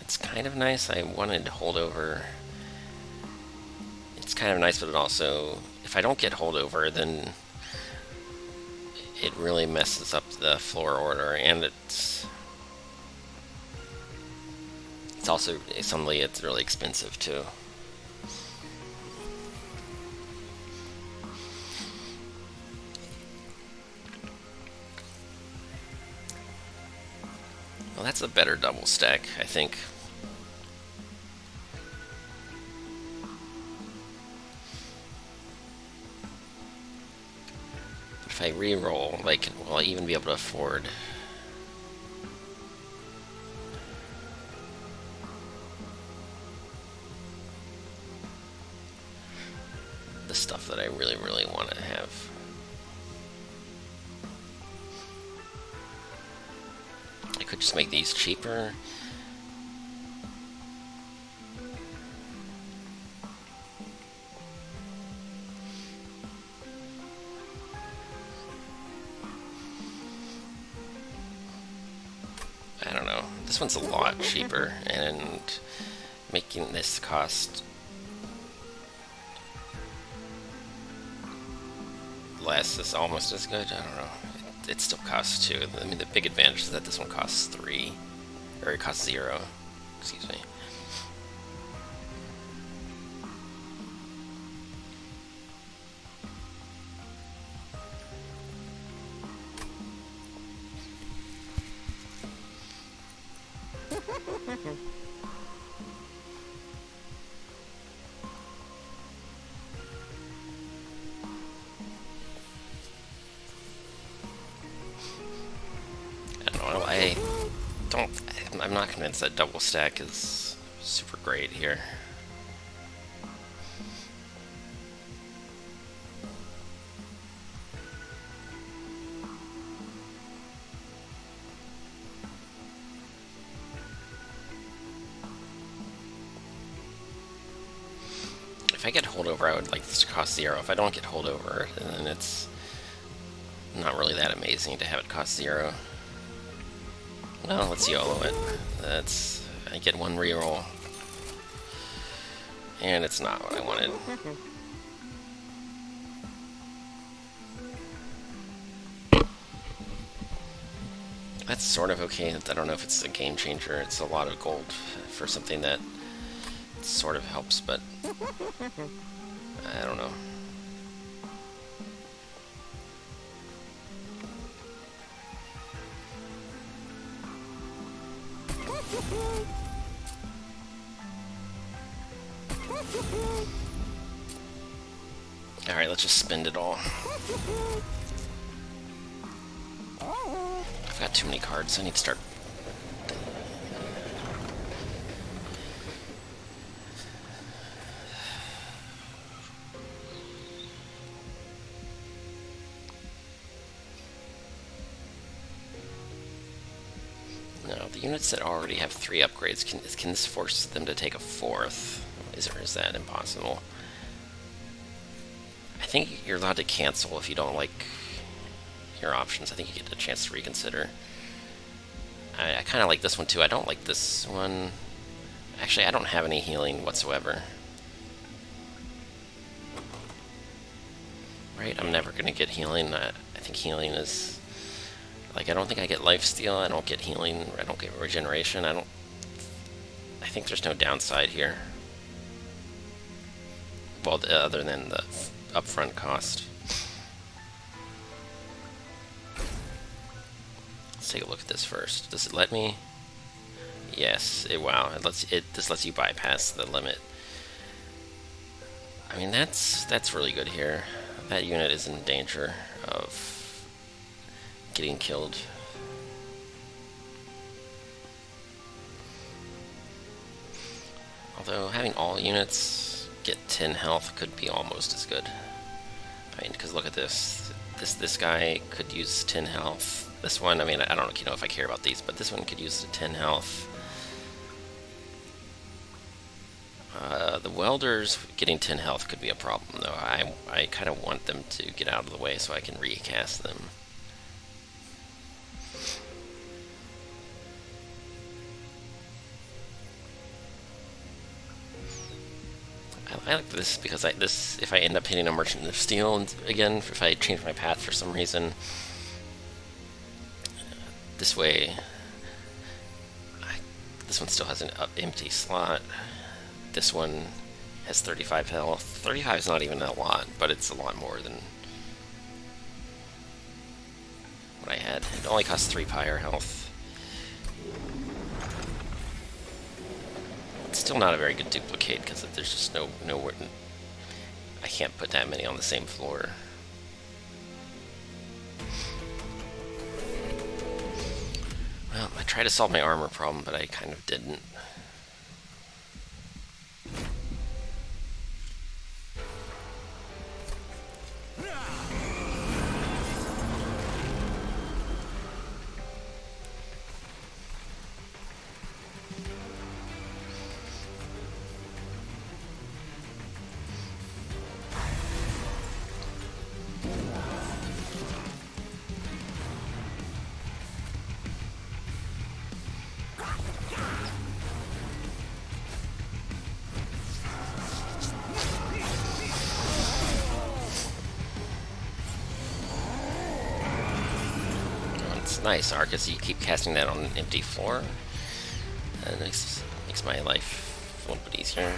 [SPEAKER 1] It's kind of nice. I wanted to hold over. kind of nice, but it also, if I don't get holdover, then it really messes up the floor order, and it's also, suddenly it's really expensive too. Well, that's a better double stack, I think. But if I re-roll, like, will I even be able to afford? The stuff that I really, really want to have. I could just make these cheaper. I don't know. This one's a lot cheaper, and making this cost less is almost as good. I don't know. It still costs 2. I mean, the big advantage is that this one costs 3. Or it costs 0. Excuse me. I'm not convinced that double stack is super great here. If I get holdover, I would like this to cost 0. If I don't get holdover, then it's not really that amazing to have it cost 0. Well, let's YOLO it. I get 1 reroll. And it's not what I wanted. That's sort of okay. I don't know if it's a game changer. It's a lot of gold for something that sort of helps, but I don't know. Alright, let's just spend it all. I've got too many cards. I need to start. No, the units that already have 3 upgrades, can this force them to take a 4th? Is that impossible? I think you're allowed to cancel if you don't like your options. I think you get a chance to reconsider. I kind of like this one too. I don't like this one. Actually, I don't have any healing whatsoever. Right? I'm never going to get healing. I think healing is... Like, I don't think I get lifesteal. I don't get healing. I don't get regeneration. I think there's no downside here. Well, other than the upfront cost. Let's take a look at this first. Does it let me? Yes. Wow. This lets you bypass the limit. I mean, that's really good here. That unit is in danger of getting killed. Although having all units get 10 health could be almost as good. I mean, because look at this. This guy could use 10 health. This one, I mean, I don't know if I care about these, but this one could use 10 health. The welders getting 10 health could be a problem, though. I kind of want them to get out of the way so I can recast them. I like this because if I end up hitting a Merchant of Steel again, if I change my path for some reason, this way, this one still has an empty slot. This one has 35 health. 35 is not even a lot, but it's a lot more than what I had. It only costs 3 pyre health. It's still not a very good duplicate because there's just nowhere. I can't put that many on the same floor. Well, I tried to solve my armor problem, but I kind of didn't. Nice, Arcus, you keep casting that on an empty floor. That makes my life a little bit easier.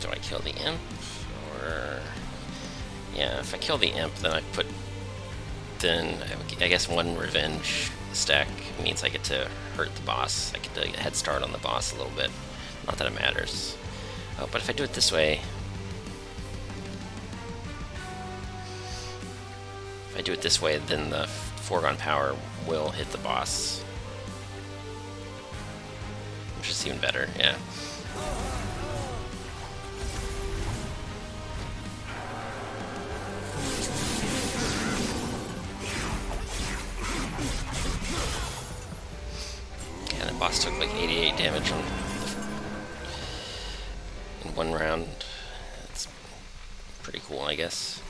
[SPEAKER 1] Do I kill the imp? Or... yeah, if I kill the imp, then I guess one revenge stack means I get to hurt the boss. I get to get a head start on the boss a little bit. Not that it matters. Oh, but if I do it this way... if I do it this way, then the foregone power will hit the boss. Which is even better, yeah. Yeah, the boss took like 88 damage in one round. It's pretty cool, I guess.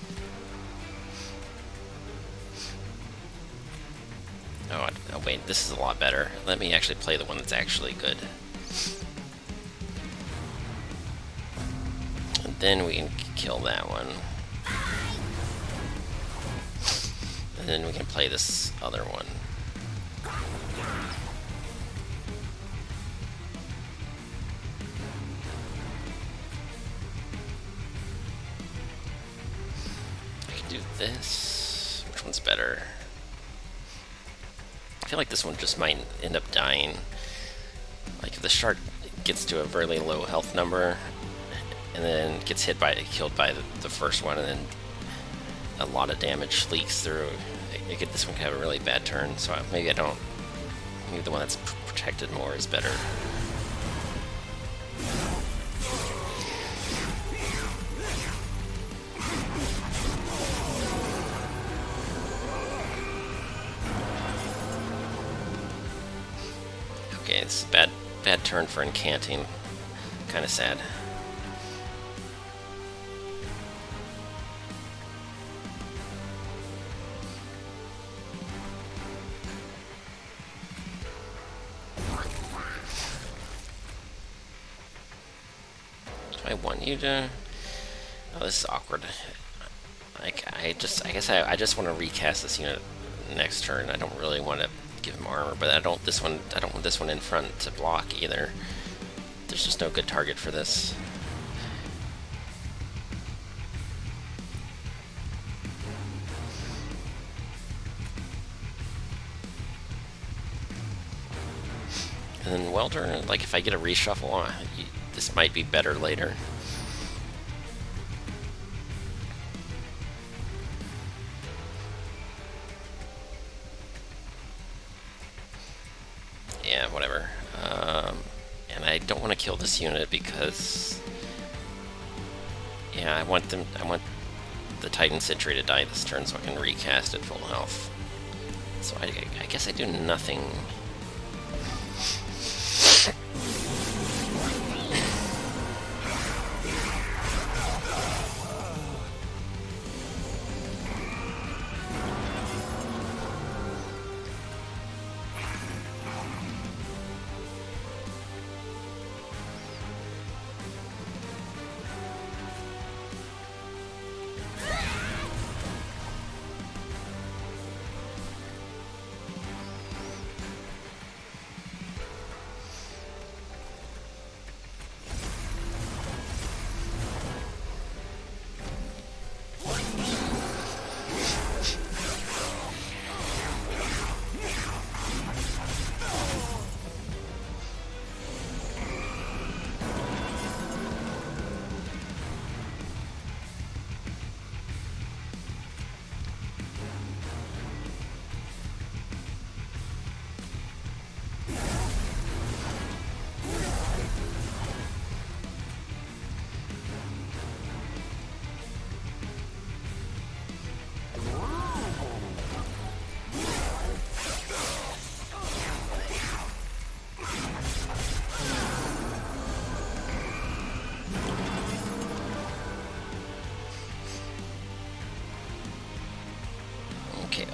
[SPEAKER 1] Oh, wait, this is a lot better. Let me actually play the one that's actually good. And then we can kill that one. And then we can play this other one. Do this. Which one's better? I feel like this one just might end up dying. Like if the shark gets to a really low health number and then gets killed by the first one, and then a lot of damage leaks through, this one could have a really bad turn. So maybe the one that's protected more is better. Okay, it's a bad turn for incanting. Kind of sad. Do I want you to... oh, this is awkward. Like, I guess I just want to recast this unit next turn. I don't really want to give him armor, but I don't want this one in front to block either. There's just no good target for this. And then Welder, like if I get a reshuffle, this might be better later. Yeah, whatever. And I don't want to kill this unit because, yeah, I want the Titan Sentry to die this turn so I can recast at full health. So I guess I do nothing.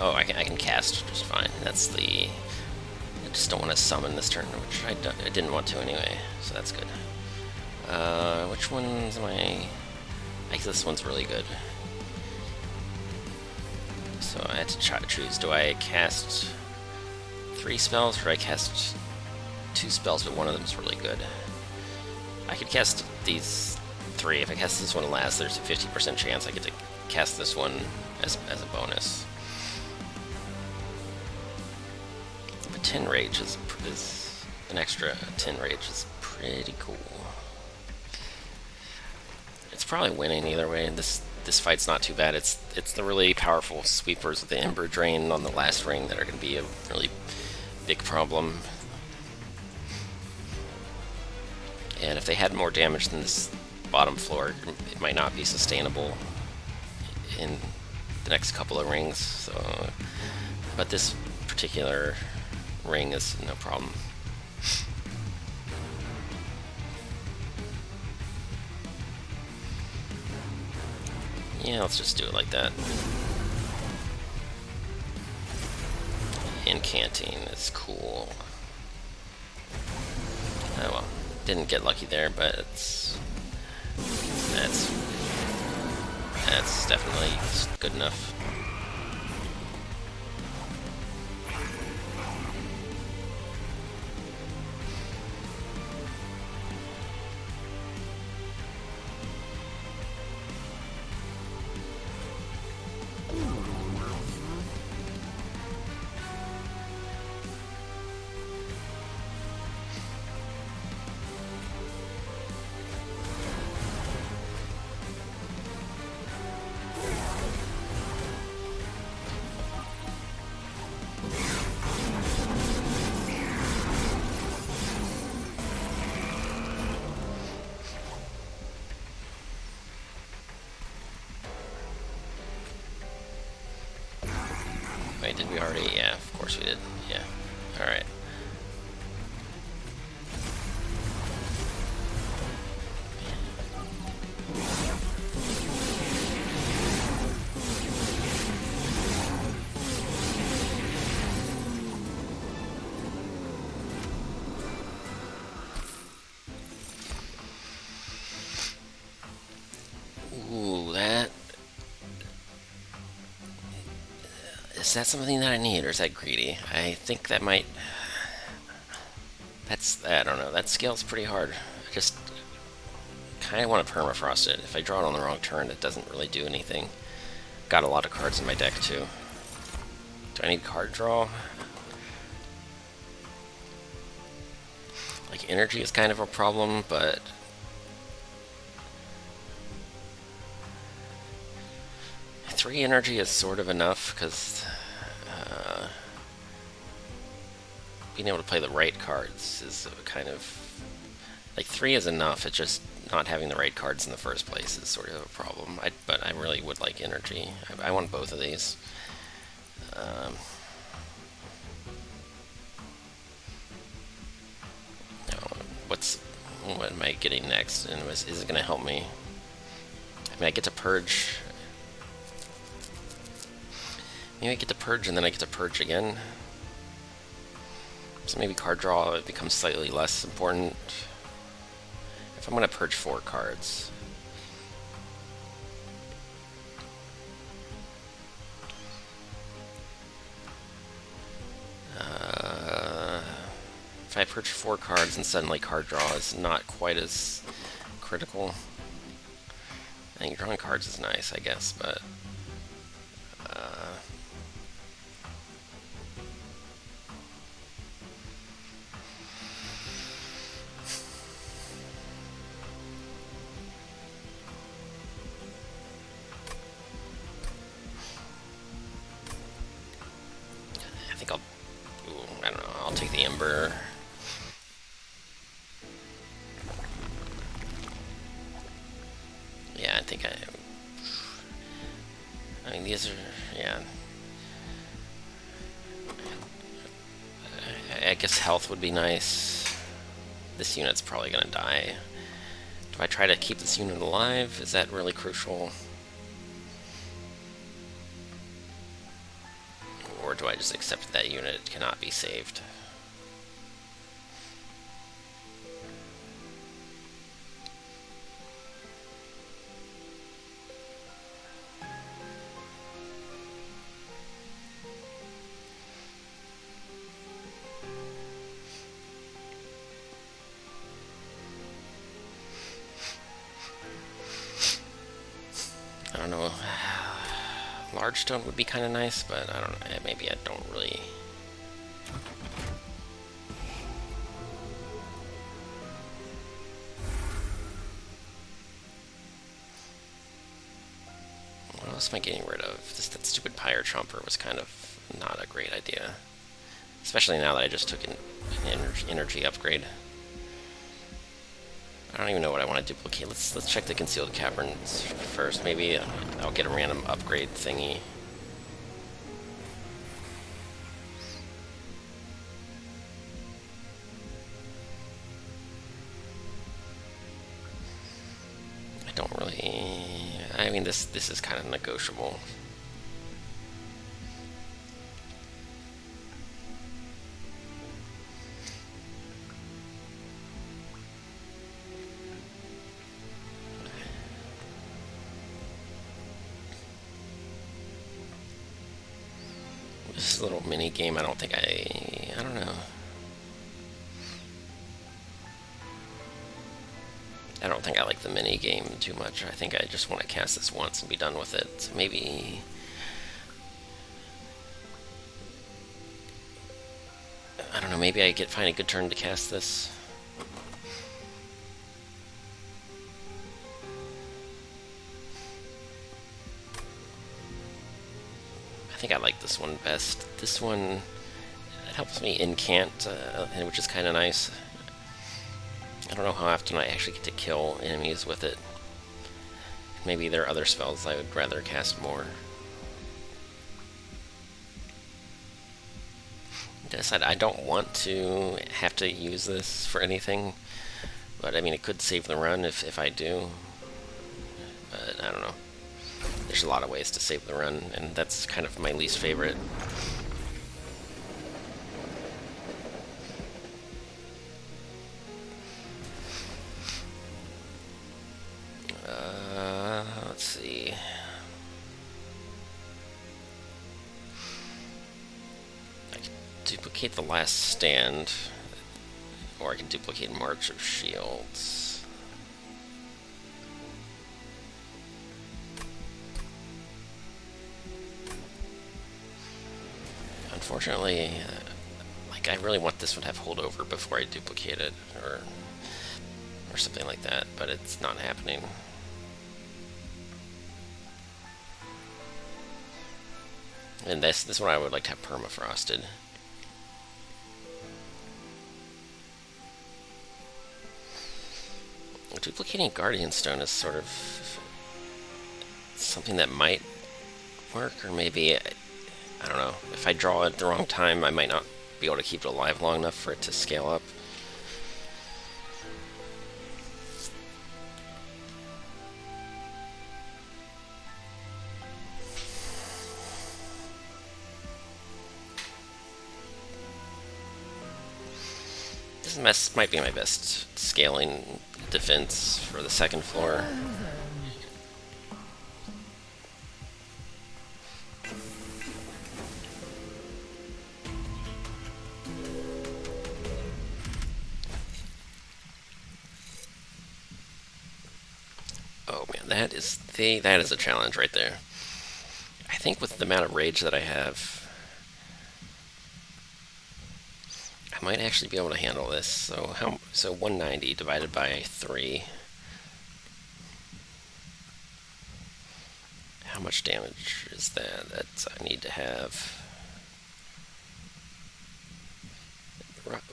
[SPEAKER 1] Oh, I can cast just fine. That's the... I just don't want to summon this turn, which I didn't want to anyway, so that's good. Which one's my... I guess this one's really good. So I had to try to choose. Do I cast 3 spells, or do I cast 2 spells, but one of them's really good? I could cast these 3. If I cast this one last, there's a 50% chance I get to cast this one as a bonus. But 10 rage is an extra 10 rage is pretty cool. It's probably winning either way. This fight's not too bad. It's the really powerful sweepers with the Ember Drain on the last ring that are going to be a really big problem. And if they had more damage than this bottom floor, it might not be sustainable in the next couple of rings. So, but this particular ring is no problem. Yeah, let's just do it like that. Incanting is cool. Oh well, didn't get lucky there, but that's definitely good enough. Wait, did we already? Yeah, of course we did. Yeah. Alright. Ooh, that... Is that something that I need, or is that greedy? I think that might... I don't know, that scales pretty hard. I just kind of want to permafrost it. If I draw it on the wrong turn, it doesn't really do anything. Got a lot of cards in my deck, too. Do I need card draw? Like, energy is kind of a problem, but... Three energy is sort of enough, because being able to play the right cards is kind of... Like, 3 is enough, it's just not having the right cards in the first place is sort of a problem. But I really would like energy. I want both of these. What am I getting next? And is it going to help me? I mean, I get to purge... Maybe I get to purge and then I get to purge again. So maybe card draw becomes slightly less important. If I'm going to purge 4 cards. If I purge 4 cards and suddenly card draw is not quite as critical. I think drawing cards is nice, I guess, but... I think I don't know, I'll take the Ember. Yeah, I think I mean, these are, yeah. I guess health would be nice. This unit's probably gonna die. Do I try to keep this unit alive? Is that really crucial? do I just accept that unit cannot be saved? I don't know. Large stone would be kind of nice, but I don't know. Maybe I don't really. What else am I getting rid of? That stupid Pyre Chomper was kind of not a great idea. Especially now that I just took an energy upgrade. I don't even know what I want to duplicate. Let's check the concealed caverns first. Maybe I'll get a random upgrade thingy. I don't really. I mean, this is kind of negotiable. This little mini game, I don't know. I don't think I like the mini game too much. I think I just want to cast this once and be done with it. So maybe I don't know, maybe I find a good turn to cast this. I think I like this one best. This one helps me incant, which is kind of nice. I don't know how often I actually get to kill enemies with it. Maybe there are other spells I would rather cast more. I decided I don't want to have to use this for anything, but I mean, it could save the run if I do. But I don't know. There's a lot of ways to save the run, and that's kind of my least favorite. Let's see. I can duplicate the Last Stand, or I can duplicate March of Shields. Unfortunately, like I really want this one to have holdover before I duplicate it, or something like that, but it's not happening. And this one I would like to have permafrosted. Duplicating Guardian Stone is sort of something that might work, or maybe, I don't know, if I draw it at the wrong time, I might not be able to keep it alive long enough for it to scale up. This might be my best scaling defense for the second floor. Oh man, that is a challenge right there. I think with the amount of rage that I have, I might actually be able to handle this. So 190 divided by 3. How much damage is that? I need to have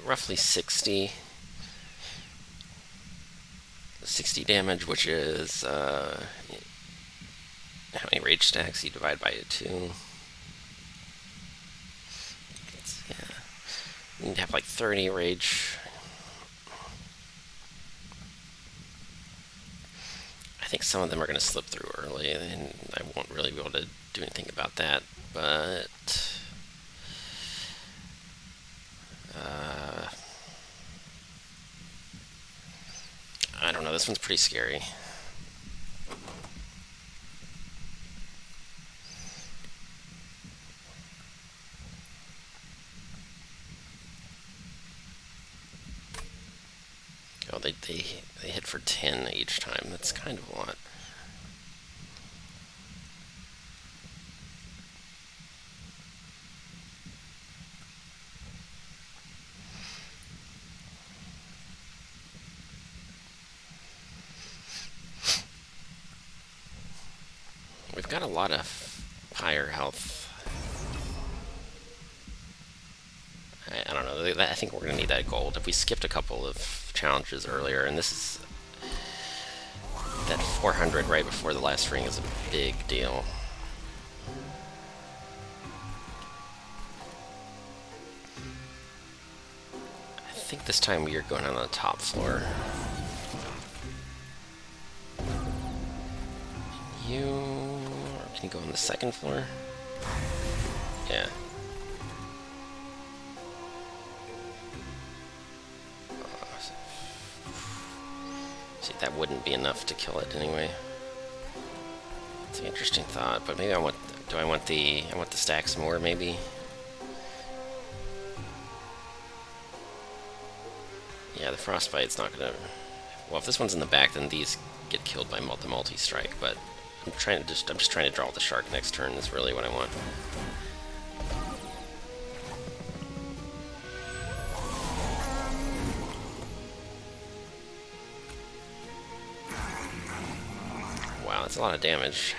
[SPEAKER 1] roughly 60 damage, which is how many rage stacks you divide by 2. You need to have like 30 rage. I think some of them are going to slip through early, and I won't really be able to do anything about that, but this one's pretty scary. Oh, they hit for 10 each time. That's kind of a lot. We've got a lot of higher health. I don't know. I think we're going to need that gold. If we skipped a couple of challenges earlier, and this is... that 400 right before the last ring is a big deal. I think this time we are going on the top floor. Can you go on the second floor? Yeah. See, that wouldn't be enough to kill it anyway. It's an interesting thought, but maybe I want the stacks more, maybe? Yeah, the frostbite's not gonna... Well, if this one's in the back, then these get killed by the multi-strike, but I'm just trying to draw the shark next turn is really what I want. Wow, that's a lot of damage.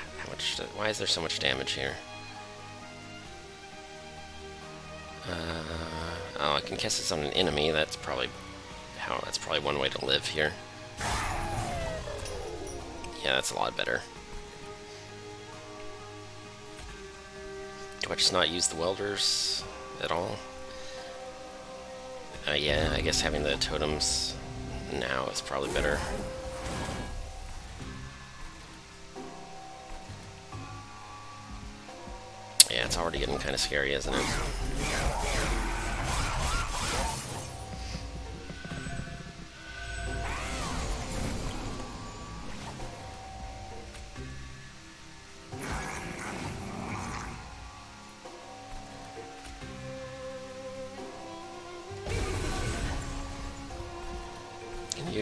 [SPEAKER 1] Why is there so much damage here? Oh, I can cast this on an enemy. That's probably one way to live here. Yeah, that's a lot better. Do I just not use the welders at all? Yeah, I guess having the totems now is probably better. Yeah, it's already getting kind of scary, isn't it?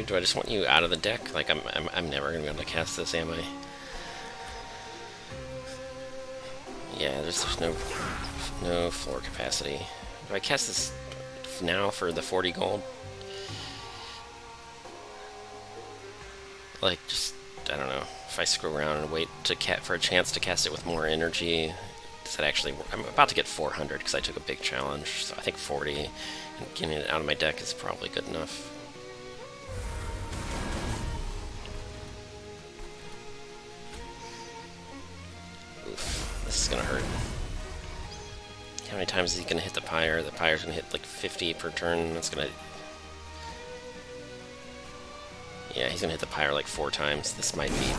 [SPEAKER 1] Do I just want you out of the deck? Like, I'm never gonna be able to cast this, am I? Yeah, there's no floor capacity. Do I cast this now for the 40 gold? Like, just, I don't know. If I screw around and wait for a chance to cast it with more energy, does that actually work? I'm about to get 400 because I took a big challenge, so I think 40 and getting it out of my deck is probably good enough. This is gonna hurt. How many times is he gonna hit the pyre? The pyre's gonna hit like 50 per turn. That's gonna... Yeah, he's gonna hit the pyre like 4 times. This might be...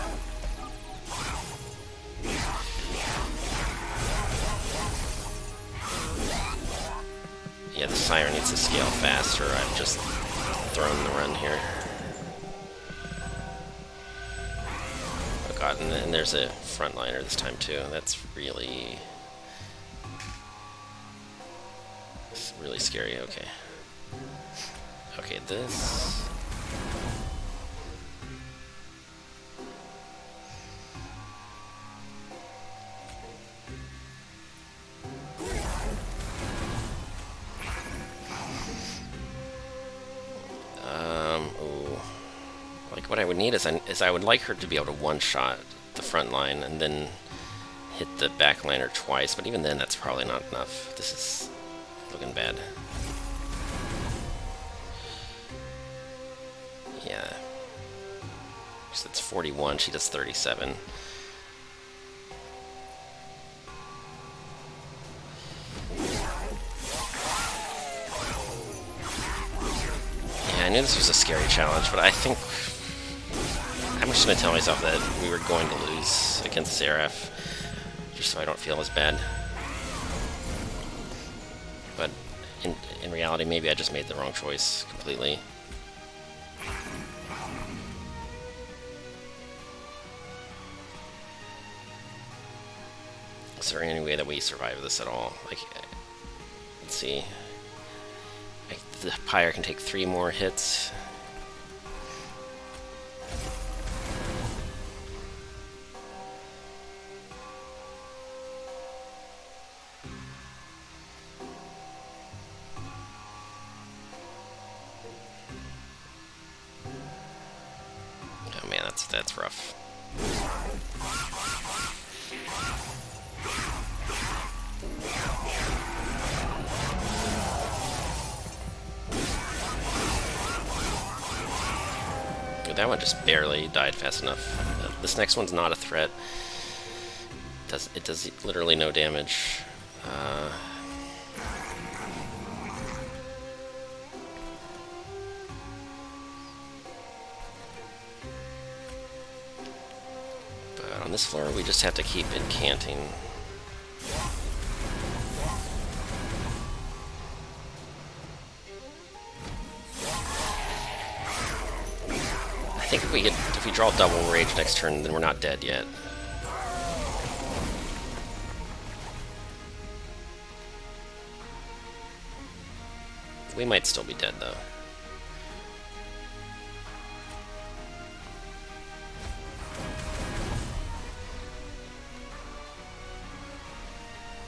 [SPEAKER 1] Yeah, the siren needs to scale faster. I've just thrown the run here. Oh god, and there's a frontliner this time too. That's really scary. Okay. Okay, this... Ooh. Like, what I would need is I would like her to be able to one-shot the front line and then hit the back liner twice, but even then that's probably not enough. This is looking bad. Yeah. So it's 41, she does 37. Yeah, I knew this was a scary challenge, but I think I'm just going to tell myself that we were going to lose against Seraph, just so I don't feel as bad. But in reality, maybe I just made the wrong choice completely. Is there any way that we survive this at all? Like, let's see. The Pyre can take 3 more hits. Oh man, that's rough. That one just barely died fast enough. This next one's not a threat. It does literally no damage. But on this floor, we just have to keep incanting. I think if we draw double rage next turn, then we're not dead yet. We might still be dead though.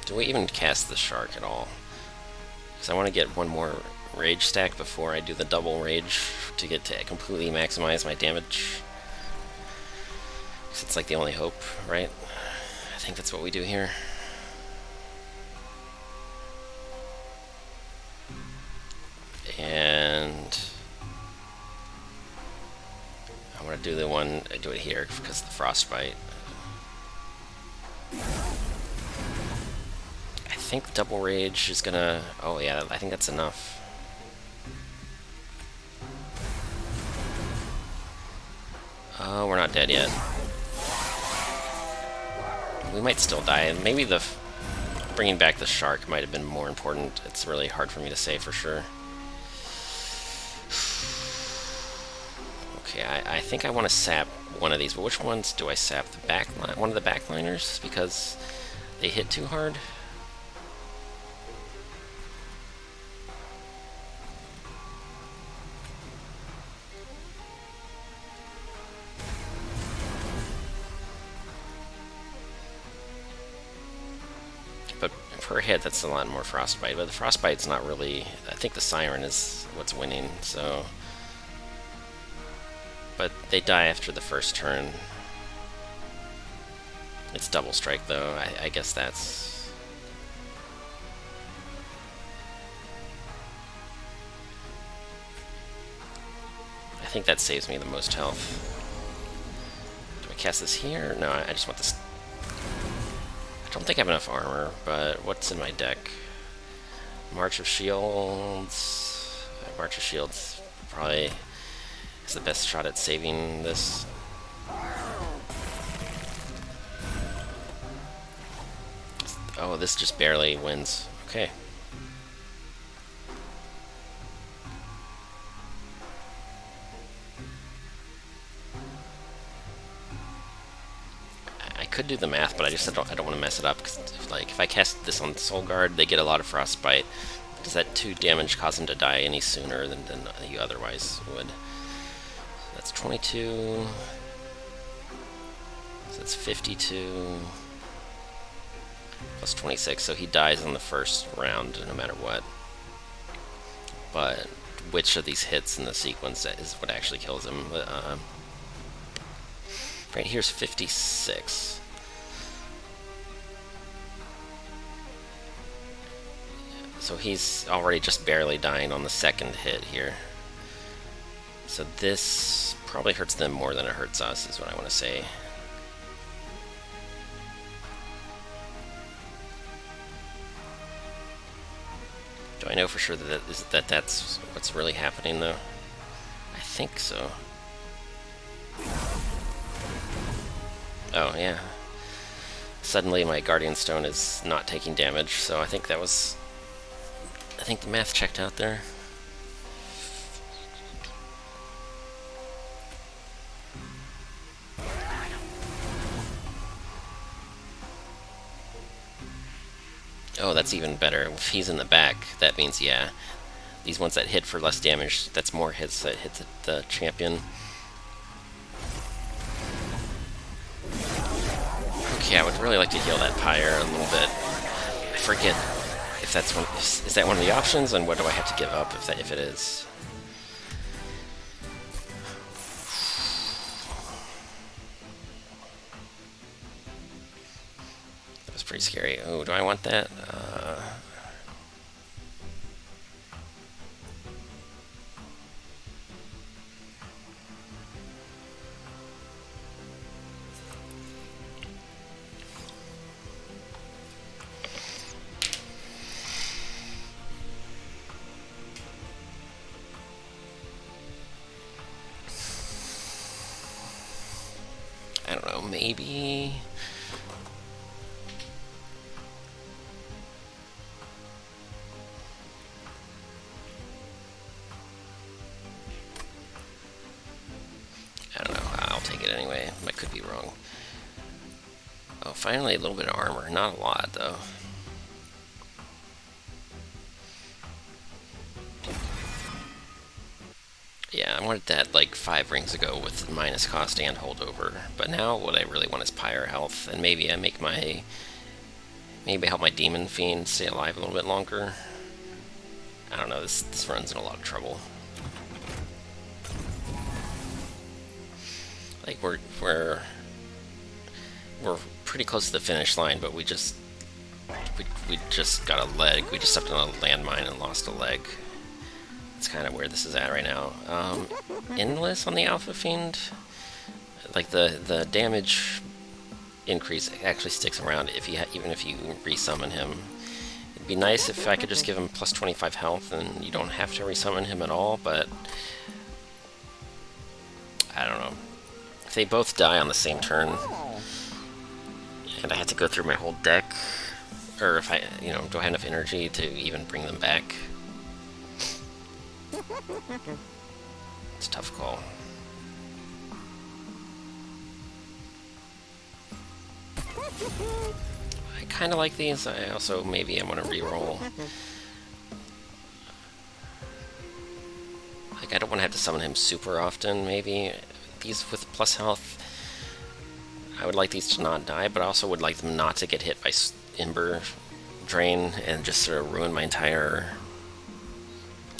[SPEAKER 1] Do we even cast the shark at all? Because I want to get one more rage stack before I do the double rage to get to completely maximize my damage. Because it's like the only hope, right? I think that's what we do here. And I want to do I do it here because of the frostbite. I think double rage is gonna, oh yeah, I think that's enough. Oh, we're not dead yet. We might still die. Maybe bringing back the shark might have been more important. It's really hard for me to say for sure. Okay, I think I want to sap one of these, but which ones do I sap? One of the backliners, because they hit too hard? But per hit, that's a lot more frostbite. But the frostbite's not really. I think the siren is what's winning. So, but they die after the first turn. It's double strike though. I guess that's. I think that saves me the most health. Do I cast this here? No, I just want this. I don't think I have enough armor, but what's in my deck? March of Shields. March of Shields probably is the best shot at saving this. Oh, this just barely wins. Okay. I could do the math, but I don't want to mess it up, because if I cast this on Solgard, they get a lot of frostbite. Does that 2 damage cause them to die any sooner than you otherwise would? So that's 22. So that's 52. Plus 26, so he dies on the first round no matter what. But which of these hits in the sequence is what actually kills him? Right here's 56. So he's already just barely dying on the second hit here. So this probably hurts them more than it hurts us, is what I want to say. Do I know for sure that that's what's really happening though? I think so. Oh yeah. Suddenly my Guardian Stone is not taking damage, so I think the math checked out there. Oh, that's even better. If he's in the back, that means, yeah, these ones that hit for less damage, that's more hits that hit the champion. Okay, I would really like to heal that pyre a little bit. I forget if that's one. Is that one of the options, and what do I have to give up if it is? That was pretty scary. Oh, do I want that? I don't know, maybe... I don't know, I'll take it anyway. I could be wrong. Oh, finally a little bit of armor. Not a lot, though. Yeah, I wanted that like 5 rings ago with minus cost and holdover. But now what I really want is pyre health, and maybe I make my... maybe help my demon fiend stay alive a little bit longer. I don't know, this run's in a lot of trouble. Like we're pretty close to the finish line, but we just got a leg. We just stepped on a landmine and lost a leg. That's kind of where this is at right now. Endless on the Alpha Fiend, like the damage increase actually sticks around even if you resummon him. It'd be nice if I could just give him plus 25 health and you don't have to resummon him at all, but I don't know. If they both die on the same turn, and I had to go through my whole deck, or if I, do I have enough energy to even bring them back? It's a tough call. I kind of like these. I also maybe I want to reroll. Like I don't want to have to summon him super often. Maybe these with plus health. I would like these to not die, but I also would like them not to get hit by Ember Drain and just sort of ruin my entire...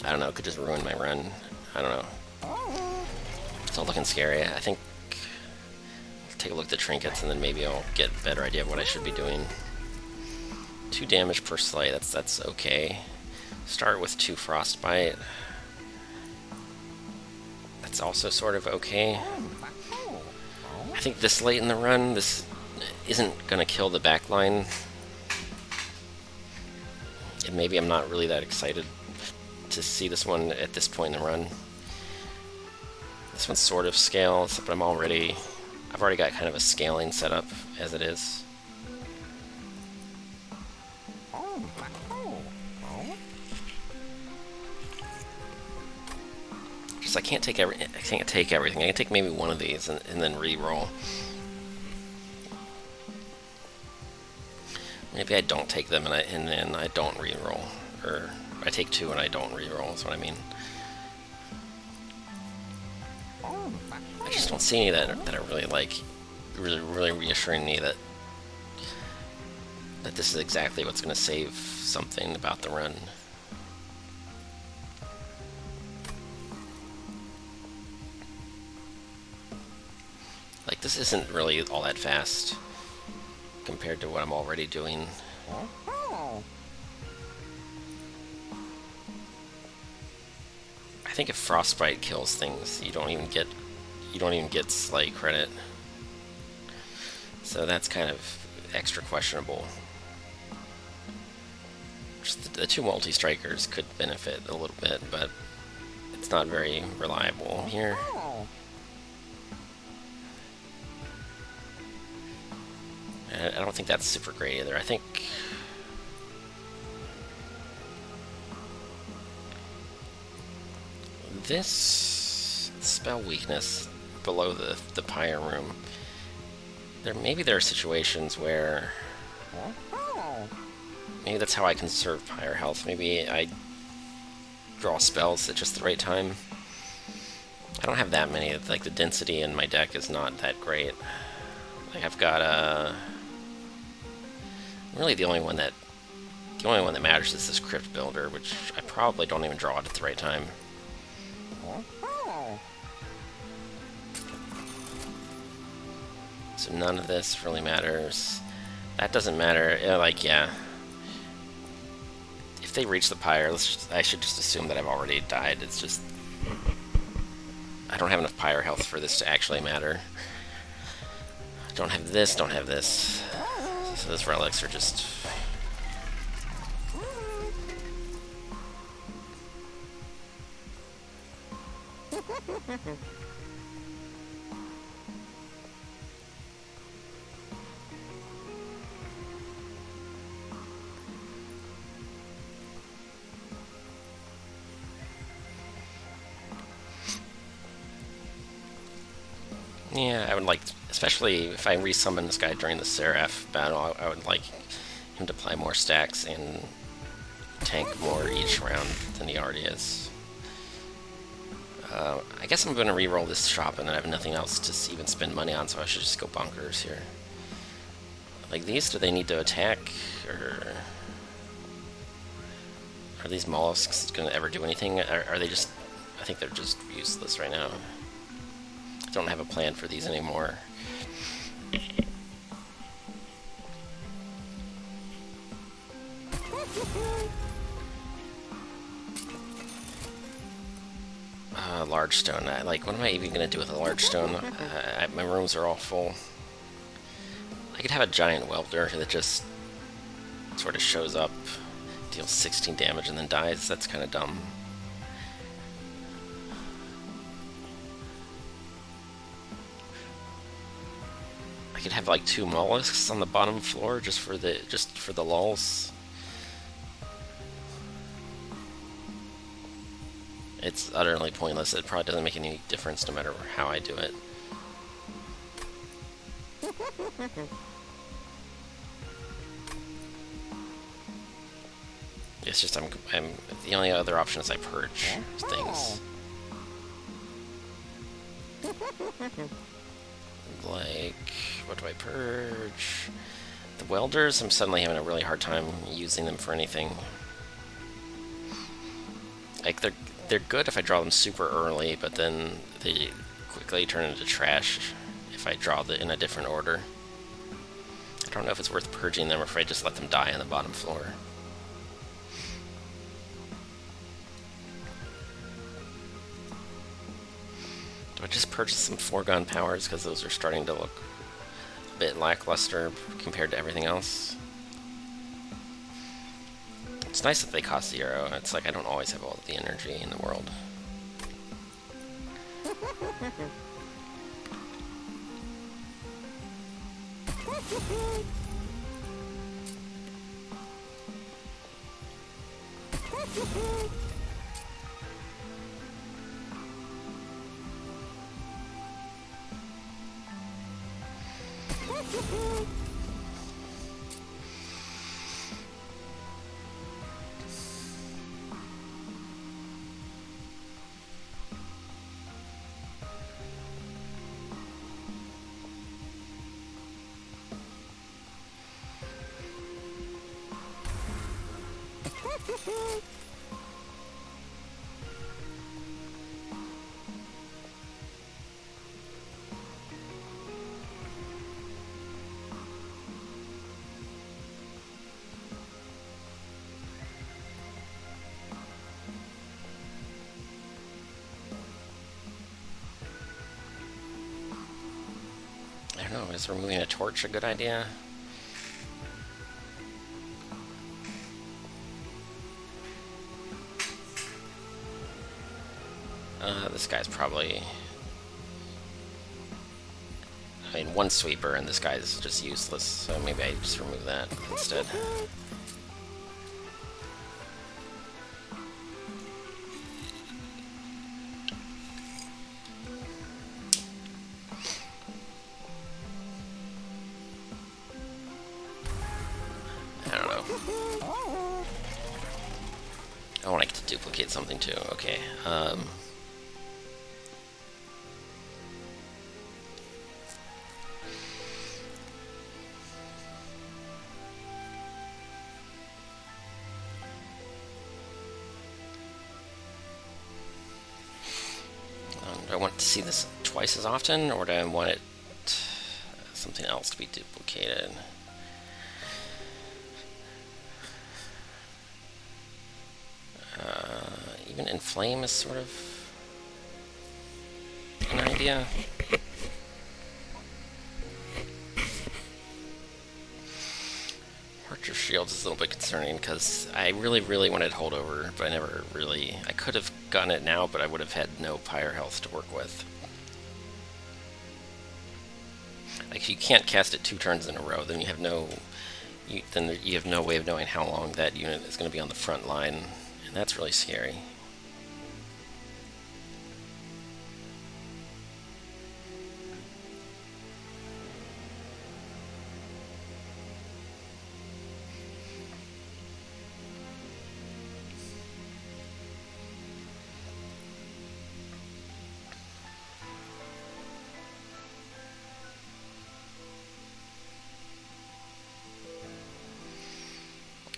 [SPEAKER 1] I don't know, it could just ruin my run. I don't know. It's all looking scary. I think I'll take a look at the trinkets and then maybe I'll get a better idea of what I should be doing. 2 damage per slay, that's okay. Start with 2 frostbite. That's also sort of okay. I think this late in the run, this isn't gonna kill the backline. And maybe I'm not really that excited to see this one at this point in the run. This one's sort of scales, but I've already got kind of a scaling setup as it is. Just I can't take everything. I can take maybe one of these and then re-roll. Maybe I don't take them and then I don't re-roll, or I take 2 and I don't re-roll. Is what I mean. I just don't see any that I really like. Really reassuring me that this is exactly what's going to save something about the run. Like, this isn't really all that fast compared to what I'm already doing. I think if Frostbite kills things, you don't even get Slay credit. So that's kind of extra questionable. Just the 2 multi-strikers could benefit a little bit, but it's not very reliable here. I don't think that's super great either. I think this spell weakness below the Pyre Room. Maybe there are situations where Maybe that's how I conserve higher health. Maybe I draw spells at just the right time. I don't have that many. Like, the density in my deck is not that great. Like, I've got really the only one that matters is this Crypt Builder, which I probably don't even draw it at the right time. So none of this really matters. That doesn't matter. Like, yeah. If they reach the pyre, I should just assume that I've already died. It's just... I don't have enough pyre health for this to actually matter. Don't have this, don't have this. So those relics are just... Yeah, I would like, especially if I resummon this guy during the Seraph battle, I would like him to play more stacks and tank more each round than he already is. I guess I'm going to re-roll this shop and then I have nothing else to even spend money on, so I should just go bunkers here. Like these, do they need to attack, or are these mollusks going to ever do anything? Are they just, I think they're just useless right now. I don't have a plan for these anymore. Large stone. Like, what am I even going to do with a large stone? My rooms are all full. I could have a giant welder that just sort of shows up, deals 16 damage, and then dies. That's kind of dumb. I could have like 2 mollusks on the bottom floor just for the lulz. It's utterly pointless. It probably doesn't make any difference no matter how I do it. It's just I'm the only other option is I purge things. Like, what do I purge? The welders, I'm suddenly having a really hard time using them for anything. Like, they're good if I draw them super early, but then they quickly turn into trash if I draw them in a different order. I don't know if it's worth purging them or if I just let them die on the bottom floor. Do I just purchase some foregone powers because those are starting to look a bit lackluster compared to everything else? It's nice that they cost 0. It's like I don't always have all the energy in the world. I don't know, is removing a torch a good idea? This guy's probably... I mean, 1 sweeper and this guy's just useless, so maybe I just remove that instead. I don't know. Oh, and I get to duplicate something too. Okay. Do I want to see this twice as often, or do I want it something else to be duplicated? Even inflame is sort of an idea. Archer Shields is a little bit concerning because I really wanted holdover, but I could have gotten it now, but I would have had no pyre health to work with. Like, if you can't cast it 2 turns in a row, then you have no way of knowing how long that unit is going to be on the front line, and that's really scary.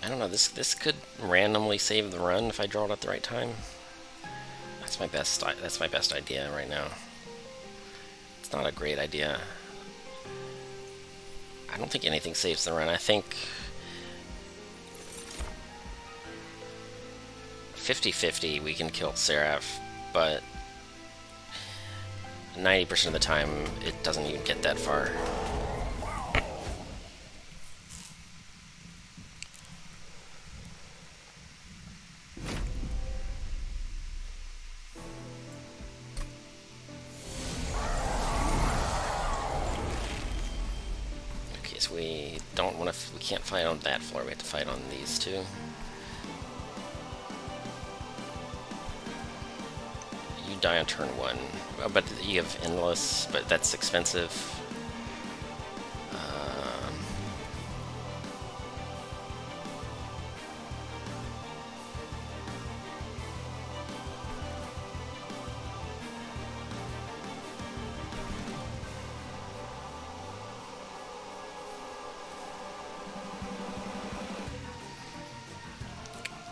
[SPEAKER 1] I don't know, this could randomly save the run if I draw it at the right time. That's my best idea right now. It's not a great idea. I don't think anything saves the run. I think 50-50 we can kill Seraph, but 90% of the time it doesn't even get that far. We don't want to. We can't fight on that floor. We have to fight on these two. You die on turn 1, but you have endless. But that's expensive.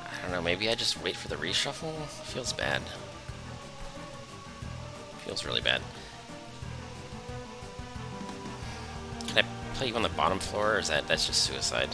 [SPEAKER 1] I don't know, maybe I just wait for the reshuffle? Feels bad. Feels really bad. Can I play you on the bottom floor, or is that's just suicide?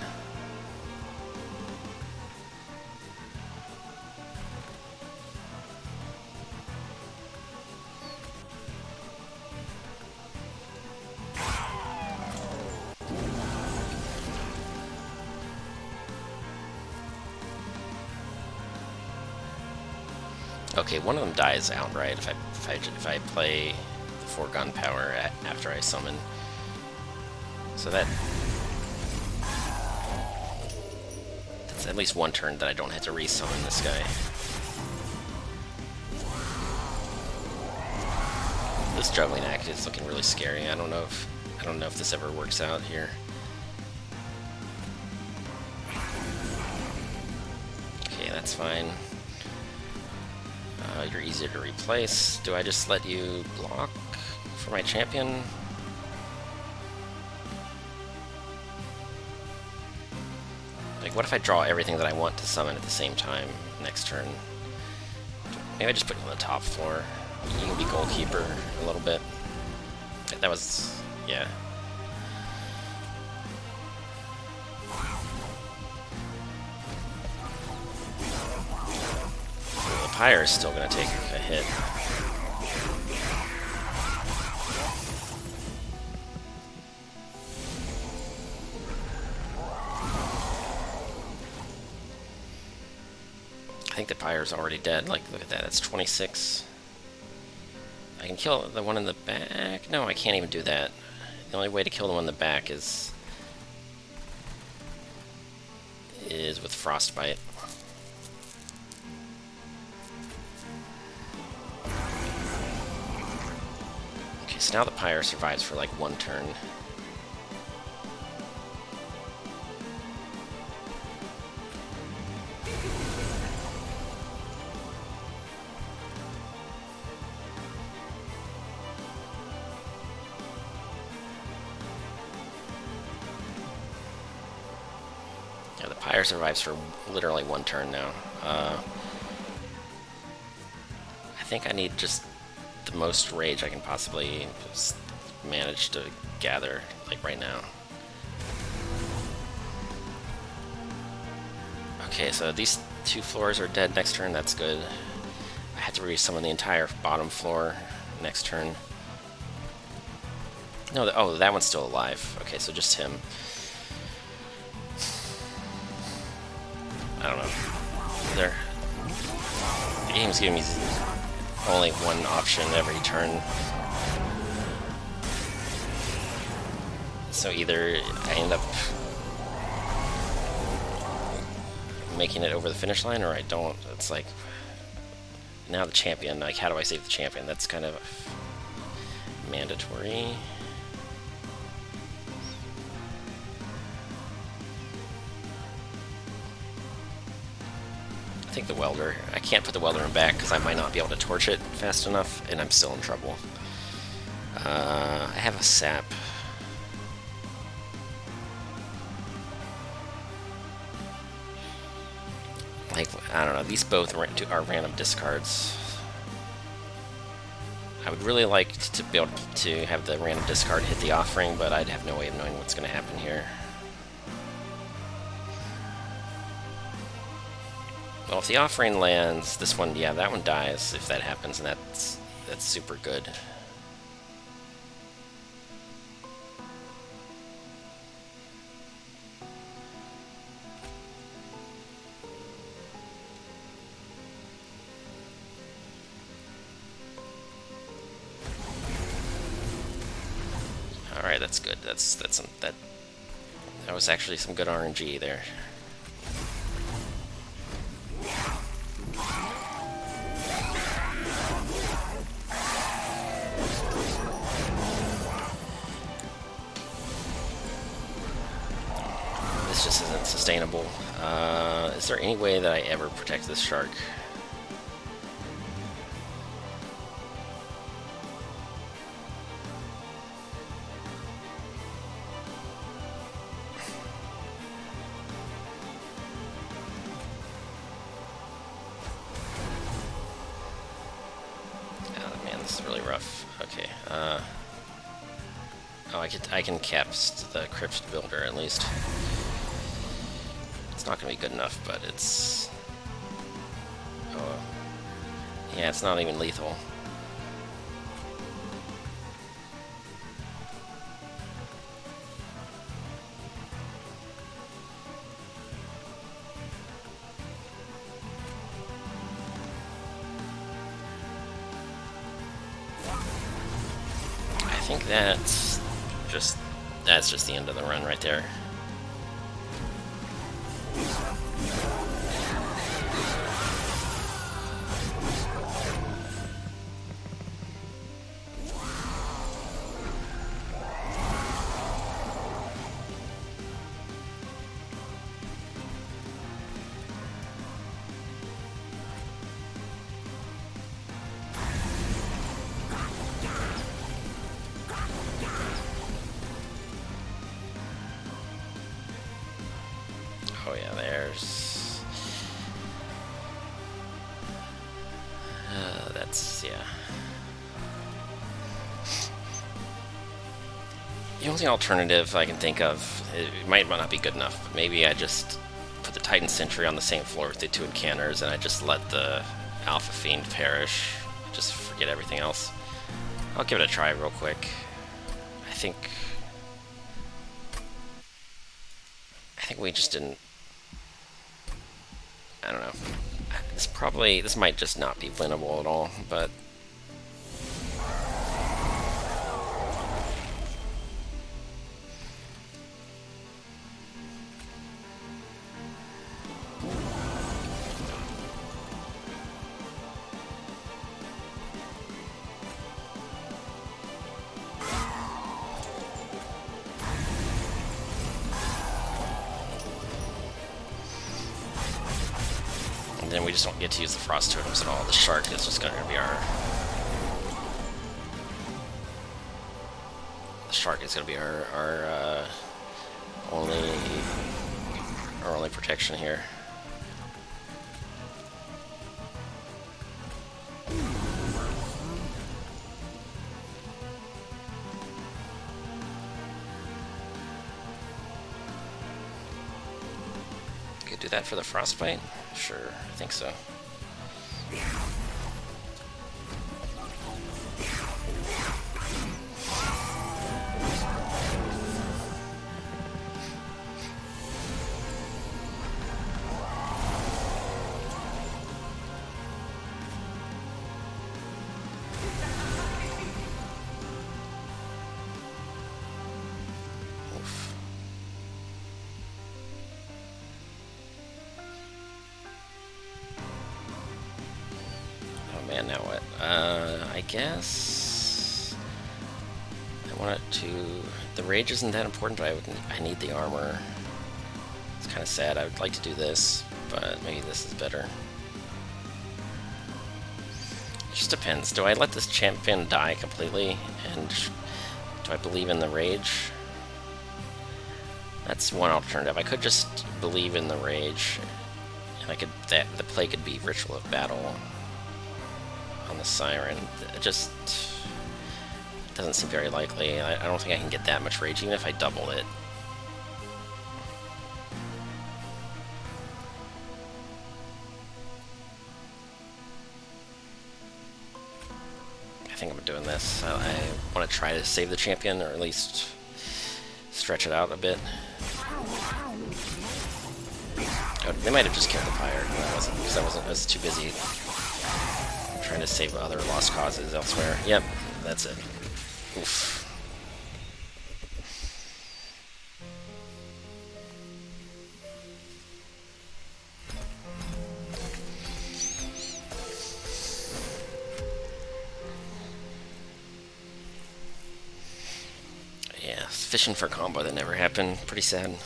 [SPEAKER 1] Okay, one of them dies outright if I play the foregone power after I summon. So that's at least one turn that I don't have to resummon this guy. This juggling act is looking really scary. I don't know if this ever works out here. Okay, that's fine. You're easier to replace. Do I just let you block for my champion? Like, what if I draw everything that I want to summon at the same time next turn? Maybe I just put you on the top floor. You can be goalkeeper a little bit. That was... yeah. Pyre is still going to take a hit. I think the Pyre's already dead. Like, look at that. That's 26. I can kill the one in the back? No, I can't even do that. The only way to kill the one in the back is with Frostbite. So now the Pyre survives for like one turn. Fire survives for literally 1 turn now. I think I need just the most rage I can possibly just manage to gather, like right now. Okay, so these 2 floors are dead next turn, that's good. I have to resummon the entire bottom floor next turn. No, oh, that one's still alive. Okay, so just him. I don't know. The game's giving me only one option every turn. So either I end up making it over the finish line, or I don't. It's like, now the champion, like, how do I save the champion? That's kind of mandatory. I think the welder, I can't put the welder in back because I might not be able to torch it fast enough, and I'm still in trouble. I have a sap. Like, I don't know, these both are random discards. I would really like to be able to have the random discard hit the offering, but I'd have no way of knowing what's going to happen here. Well, if the offering lands, this one, yeah, that one dies if that happens, and that's super good. All right, that's good. That was actually some good RNG there. This just isn't sustainable. Is there any way that I ever protect this shark? Oh man, this is really rough. Okay. Oh, I can caps the crypt builder at least. It's not gonna be good enough, but it's... Oh, yeah, it's not even lethal. I think that's just the end of the run right there. Oh yeah, there's... that's, yeah. The only alternative I can think of, it might not be good enough, but maybe I just put the Titan Sentry on the same floor with the 2 Encanters, and I just let the Alpha Fiend perish. Just forget everything else. I'll give it a try real quick. I think we just didn't... I don't know. This might just not be winnable at all, but... And then we just don't get to use the frost totems at all. The shark is just going to be our... The shark is going to be our only our only protection here. Could do that for the frostbite? Sure, I think so. Man, now what? I guess I want it to. The rage isn't that important, but I need the armor. It's kind of sad. I would like to do this, but maybe this is better. It just depends. Do I let this champion die completely, and do I believe in the rage? That's one alternative. I could just believe in the rage, and I could the play could be Ritual of Battle on the Siren. It just doesn't seem very likely. I don't think I can get that much rage, even if I double it. I think I'm doing this. I want to try to save the champion, or at least stretch it out a bit. Oh, they might have just killed the pyre. I was too busy trying to save other lost causes elsewhere. Yep, that's it. Oof. Yeah, fishing for a combo that never happened. Pretty sad.